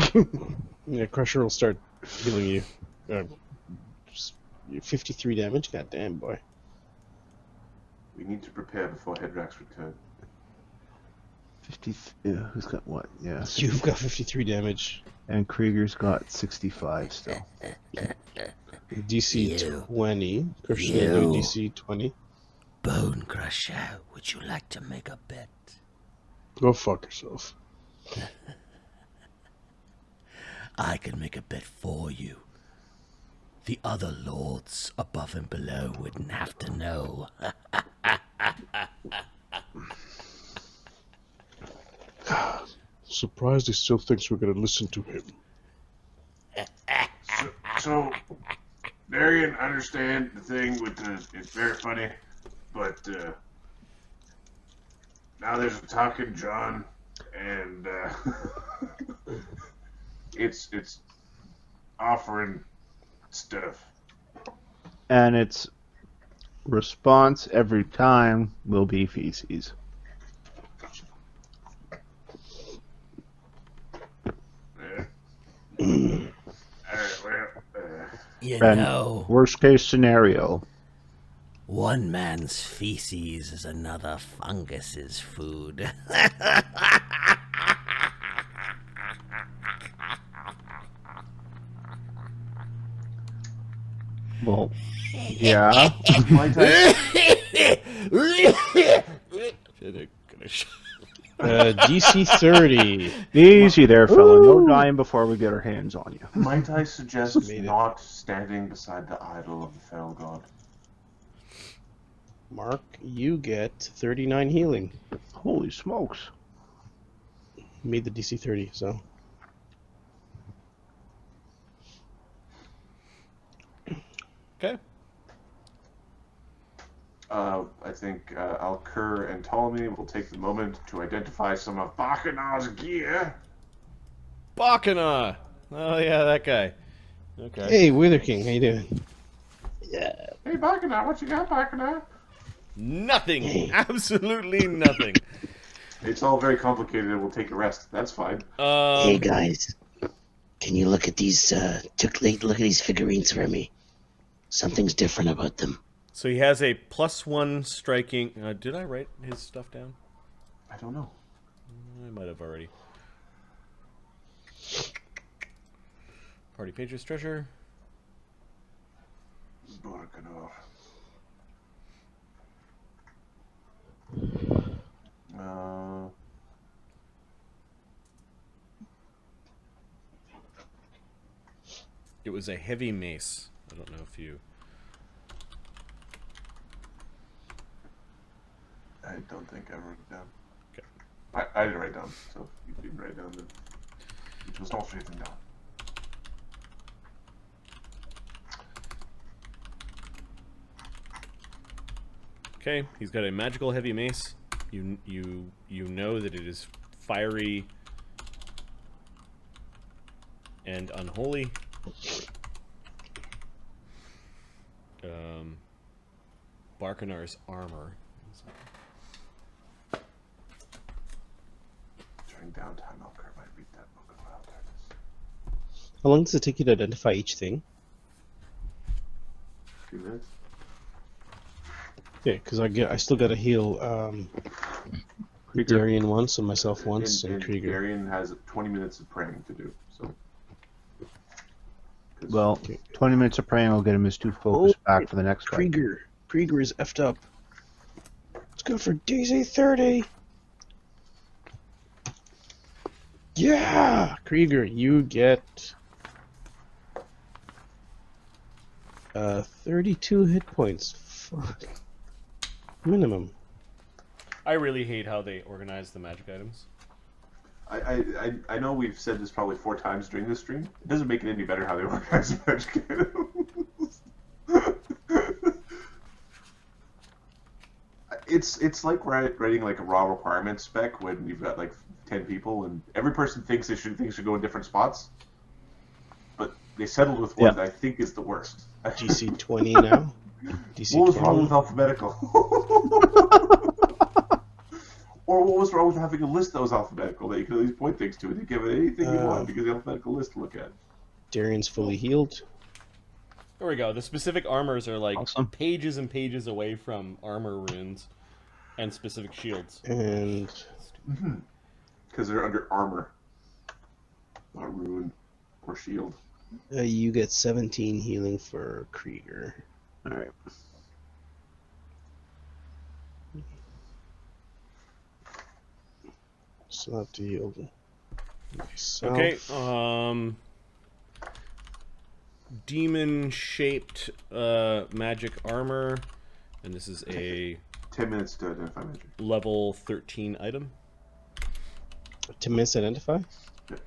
Yeah, Crusher will start healing you. 53 damage? Goddamn, boy. We need to prepare before Hedrak's return. 50... Yeah, who's got what? Yeah. You've got 53 damage. And Krieger's got 65 still. DC You. 20. Crusher's You. gonna do DC 20. Bone Crusher, would you like to make a bet? Go fuck yourself. I can make a bet for you. The other lords above and below wouldn't have to know. Surprised he still thinks we're gonna listen to him. So, Darian, I understand the thing with the. It's very funny, but now there's a talking John, and it's offering stuff. And its response every time will be feces. Alright, well, You And know, worst case scenario, one man's feces is another fungus's food. well, yeah. Might I, DC 30. Easy there, fella. No dying before we get our hands on you. might I suggest Made it. not standing beside the idol of the fell god? Mark, you get 39 healing. Holy smokes. Made the DC 30, so. Okay. I think Alcur and Ptolemy will take the moment to identify some of Bacchanal's gear. Bacana. Oh yeah, that guy. Okay. Hey, Wither King, how you doing? Hey, Bacchanal, what you got, Bacchanal? Nothing. Absolutely nothing. It's all very complicated and we'll take a rest. That's fine. Hey guys, can you look at these? Look at these figurines for me. Something's different about them. So he has a +1 striking. Did I write his stuff down? I don't know. I might have already. Party Pages Treasure. Bacchanal. It was a heavy mace. I don't know if you. I don't think I wrote it down. Okay. I didn't write down, so you didn't write down then. It was not written down. Okay, he's got a magical heavy mace. You know that it is fiery and unholy. Barkanar's armor. During downtime, Alcur might read that book of Wild Darkness. How long does it take you to identify each thing? 2 minutes? Yeah, because I still gotta heal Darian once and myself once and Krieger. Darian has 20 minutes of praying to do, so. Well, 20 minutes of praying will get him his 2 focus back for the next fight. Krieger is effed up. Let's go for DC 30. Yeah, Krieger, you get 32 hit points. Fuck. Minimum. I really hate how they organize the magic items. I know we've said this probably 4 times during this stream. It doesn't make it any better how they organize magic items. It's like writing like a raw requirement spec when you've got like 10 people and every person thinks things should go in different spots, but they settled with one that I think is the worst. DC 20 now. DC what was 20? wrong with alphabetical? Or what was wrong with having a list that was alphabetical that you could at least point things to and you give it anything you want because the alphabetical list to look at. Darian's fully healed. There we go. The specific armors are like Awesome. pages and pages away from armor runes and specific shields. And Because they're under armor, not rune or shield. you get 17 healing for Krieger. All right. Still have to heal myself. Okay. Demon-shaped magic armor, and this is a 10 minutes to identify magic. level 13 item. 10 minutes to identify? Yeah.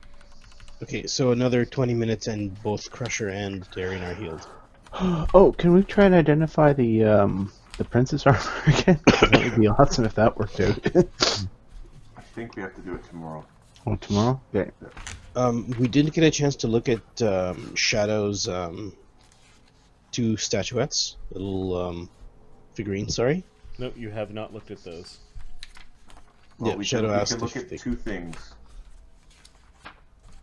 Okay, so another 20 minutes and both Crusher and Darian are healed. Oh, can we try and identify the princess armor again? That would be awesome if that worked out. I think we have to do it tomorrow. Oh, tomorrow? Okay. We didn't get a chance to look at Shadow's 2 statuettes, little figurines, sorry. No, you have not looked at those. Well, Yeah, we Shadow can asked look if at they... 2 things.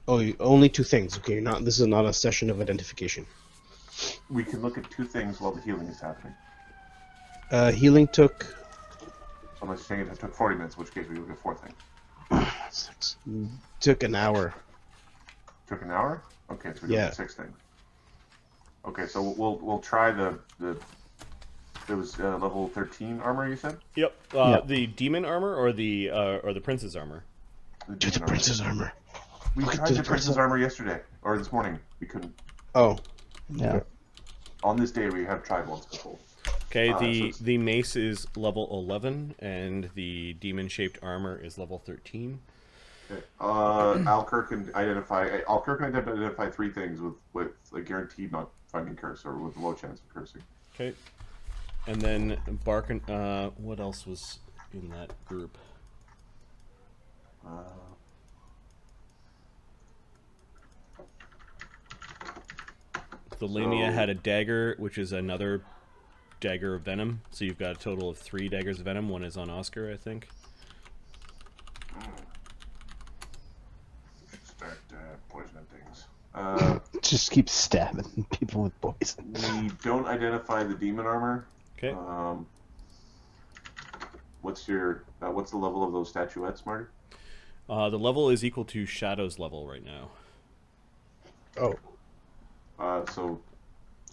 Oh, only 2 things. Okay, this is not a session of identification. We can look at 2 things while the healing is happening. Healing took... So I'm saying it took 40 minutes, in which case we look at 4 things. Took an hour. Took an hour? Okay, so we look at 6 things. Okay, so we'll try the it was level 13 armor you said? Yep. Yep. The demon armor or the prince's armor. Do the prince's armor. We Look at tried the the prince's prince's- armor yesterday, or this morning. We couldn't. Oh. Yeah. On this day, we have tried once before. Okay, so the it's- the mace is level 11, and the demon-shaped armor is level 13. Okay. Alker can identify 3 things with a guaranteed not finding curse or with a low chance of cursing. Okay. And then Barkin, what else was in that group? The Lamia had a dagger, which is another dagger of venom. So you've got a total of 3 daggers of venom. One is on Oscar, I think. Start poisoning things. Just keep stabbing people with poison. We don't identify the demon armor. Okay. What's the level of those statuettes, Marty? The level is equal to Shadow's level right now. Oh. So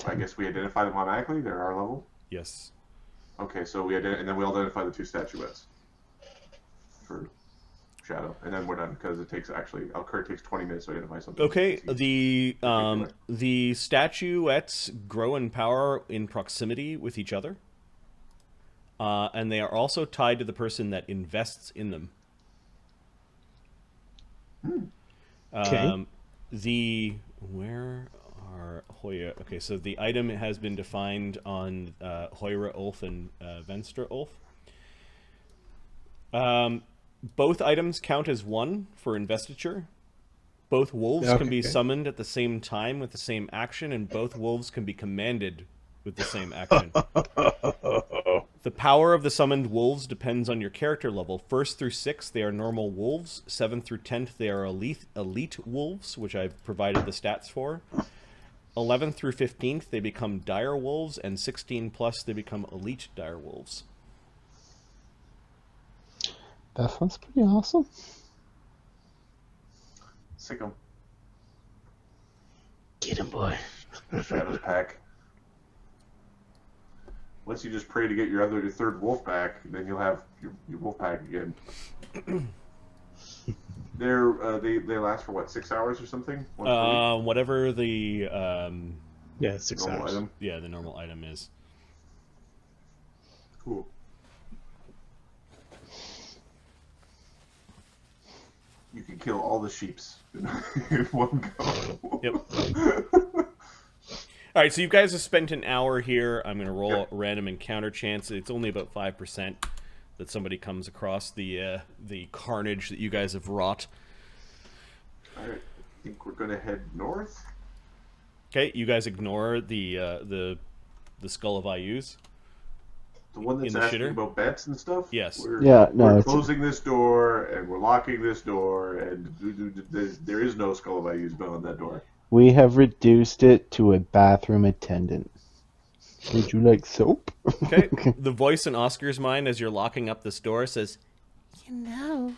I guess we identify them automatically. They're our level. Yes. Okay, so and then we identify the 2 statuettes for Shadow, and then we're done because it takes Alkir takes 20 minutes to identify something. Okay. The statuettes grow in power in proximity with each other, and they are also tied to the person that invests in them. Okay. Where are Hoya? Okay, so the item has been defined on Hoyra Ulf and Venstra Ulf. Both items count as 1 for investiture. Both wolves can be summoned at the same time with the same action, and both wolves can be commanded with the same action. The power of the summoned wolves depends on your character level. 1st through 6th, they are normal wolves. 7th through 10th, they are elite wolves, which I've provided the stats for. 11th through 15th, they become dire wolves, and 16 plus, they become elite dire wolves. That sounds pretty awesome. Sick 'em. Get him, boy. Shadows pack. Once you just pray to get your third wolf back, then you'll have your wolf pack again. They last for what, 6 hours or something? Once per week? Whatever the Yeah, 6 Normal hours. item. yeah, the normal item is. Cool. You can kill all the sheeps in one go. Yep. All right, so you guys have spent an hour here. I'm going to roll a random encounter chance. It's only about 5% that somebody comes across the carnage that you guys have wrought. All right, I think we're gonna head north. Okay, you guys ignore the skull of IUs. The one that's In the asking shitter? about bets and stuff. Yes. Yeah, no, We're it's- closing this door and we're locking this door, and there is no skull of IUs behind that door. We have reduced it to a bathroom attendant. Would you like soap? Okay, the voice in Oscar's mind as you're locking up this door says, You know,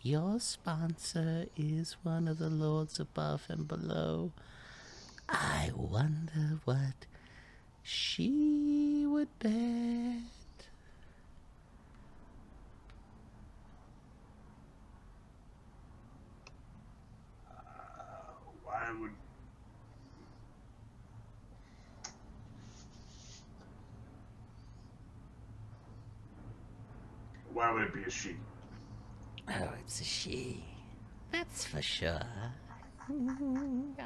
your sponsor is one of the lords above and below. I wonder what she would bet. Why would it be a she? Oh, it's a she. That's for sure.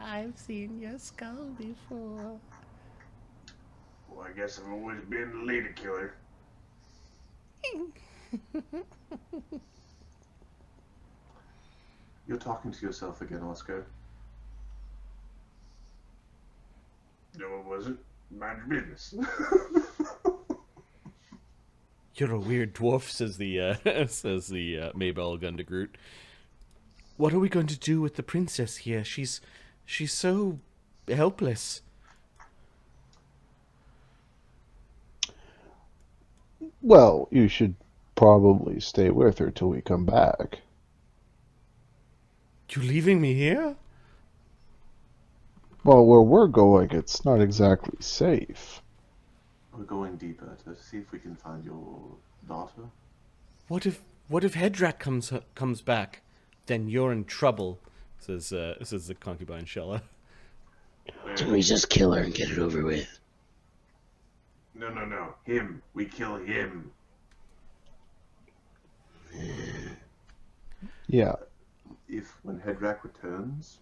I've seen your skull before. Well, I guess I've always been the lady killer. You're talking to yourself again, Oscar. No, it wasn't. Mind your business. "You're a weird dwarf," says the Maybell gun to Groot. "What are we going to do with the princess here? She's so helpless." Well, you should probably stay with her till we come back. "You leaving me here?" Well, where we're going, it's not exactly safe. We're going deeper to see if we can find your daughter. What if Hedrak comes back? Then you're in trouble, says the concubine Shella. Can we just kill her and get it over with? No. Him. We kill him. Yeah. If when Hedrak returns,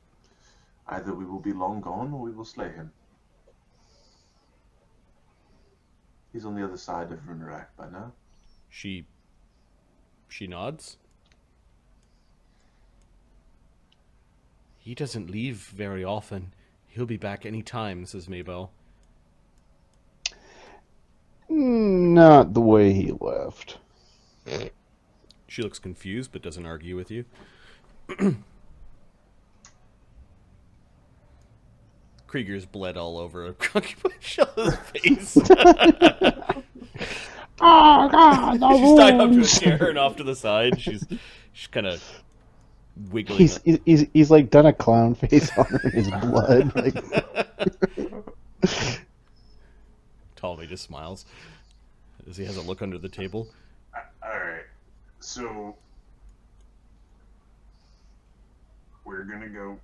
either we will be long gone or we will slay him. He's on the other side of Runerak by now. She nods. "He doesn't leave very often. He'll be back any time," says Maybell. Not the way he left. She looks confused but doesn't argue with you. Krieger's bled all over concubine Shella's face. Oh God! The She's tied up to a wounds! chair and off to the side. She's kind of wiggling. He's like done a clown face on her in his blood. Like, Ptolemy just smiles as he has a look under the table. Alright. So, we're gonna go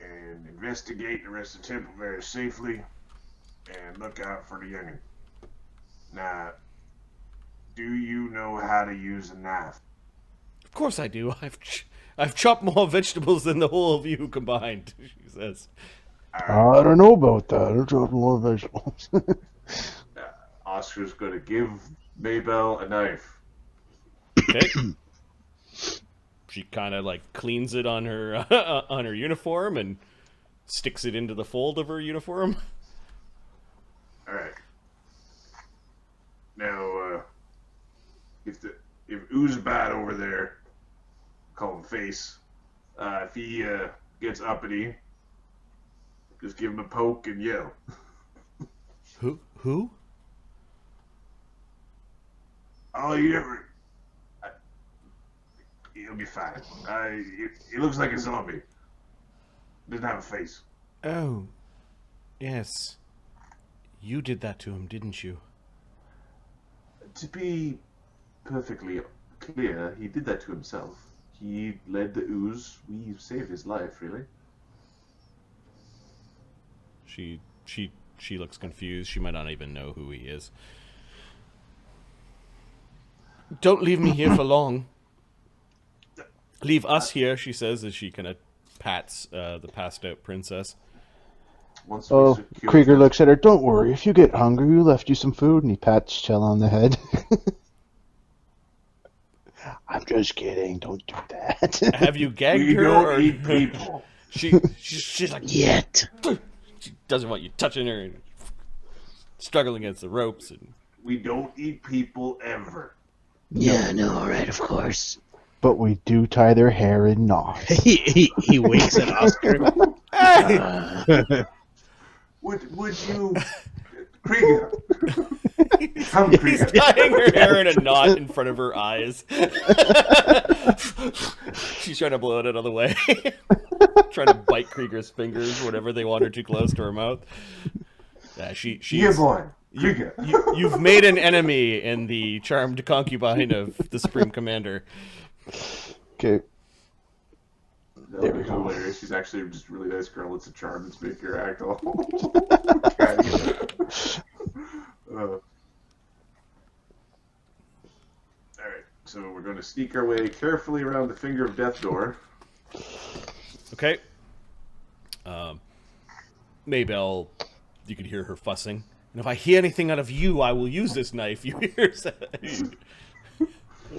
and investigate the rest of the temple very safely and look out for the youngin. Now, do you know how to use a knife? Of course I do. I've chopped more vegetables than the whole of you combined, she says. I don't know about that. I'm dropping more vegetables. Oscar's gonna give Maybell a knife. Okay. She kind of like cleans it on her on her uniform and sticks it into the fold of her uniform. Alright. Now, if Uzbat over there, call him Face, if he gets uppity, just give him a poke and yell. Who? Oh, you ever... He'll be fine. He looks like a zombie. Doesn't have a face. Oh, Yes. You did that to him, didn't you? To be perfectly clear, he did that to himself. He led the ooze. We saved his life, really. She looks confused. She might not even know who he is. Don't leave me here for long. Leave us here, she says as she kind of pats the passed out princess. Once we Oh, secure Krieger them- looks at her. Don't worry. If you get hungry, we left you some food. And he pats Chell on the head. I'm just kidding. Don't do that. Have you gagged We her? don't Or... eat people. She's like, Yet. she doesn't want you touching her and struggling against the ropes. And We don't eat people ever. Yeah, no, alright, of course. But we do tie their hair in knots. He winks at Oscar. Would you, Krieger? Come, he's Krieger. tying her hair in a knot in front of her eyes. She's trying to blow it out of the way. Trying to bite Krieger's fingers whenever they wander too close to her mouth. Yeah, she's... Here, boy, Krieger. You've made an enemy in the charmed concubine of the Supreme Commander. Okay. That There would we be go. hilarious. She's actually just a really nice girl. It's a charm to make her act all. Alright, so we're going to sneak our way carefully around the Finger of Death door. Okay. Maybell, you can hear her fussing. And if I hear anything out of you, I will use this knife. You hear?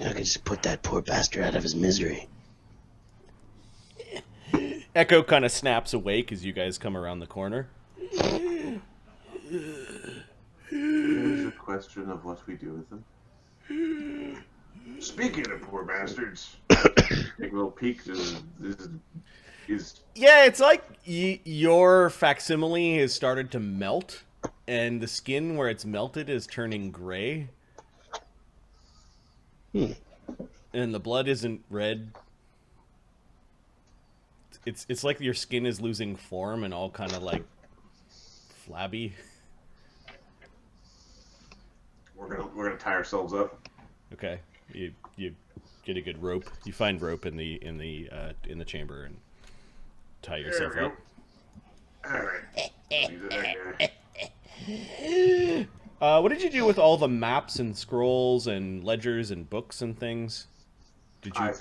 I can just put that poor bastard out of his misery. Echo kind of snaps awake as you guys come around the corner. There's a question of what we do with them. Speaking of poor bastards, Take a little peek. Is Yeah, it's like your facsimile has started to melt, and the skin where it's melted is turning gray. And the blood isn't red. It's like your skin is losing form and all kind of like flabby. we're gonna tie ourselves up. Okay, you get a good rope. You find rope in the chamber and tie yourself There we up. go. Alright. These are that guy. What did you do with all the maps and scrolls and ledgers and books and things? Did you? I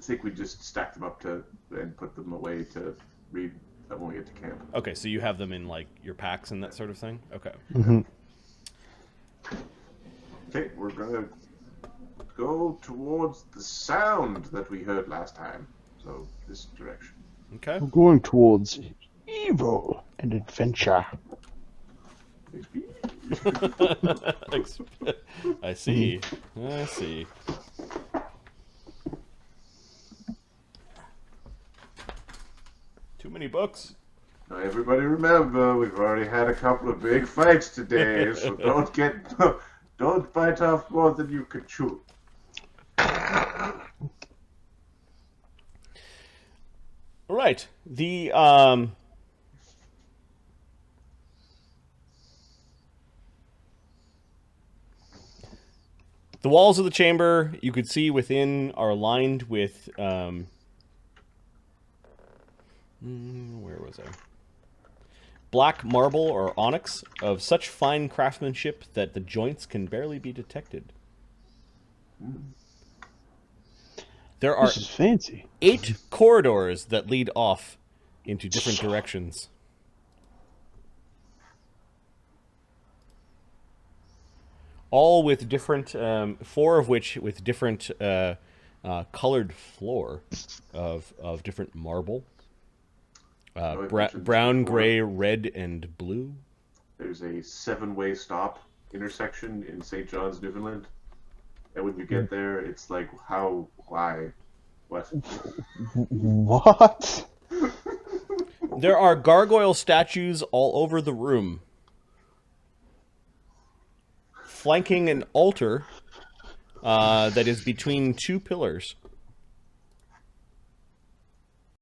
think we just stacked them up and put them away to read when we get to camp. Okay, so you have them in like your packs and that sort of thing. Okay. Okay, we're gonna go towards the sound that we heard last time. So this direction. Okay. We're going towards evil and adventure. I see. I see. Too many books. Now everybody remember, we've already had a couple of big fights today, so don't bite off more than you can chew. All right. The walls of the chamber you could see within are lined with where was I? Black marble or onyx of such fine craftsmanship that the joints can barely be detected. There are This is fancy. 8 corridors that lead off into different directions. All with different, 4 of which with different colored floor of different marble. I mentioned Brown, before. gray, red, and blue. There's a 7-way stop intersection in St. John's, Newfoundland. And when you get there, it's like, how, why, what? What? There are gargoyle statues all over the room, flanking an altar that is between 2 pillars.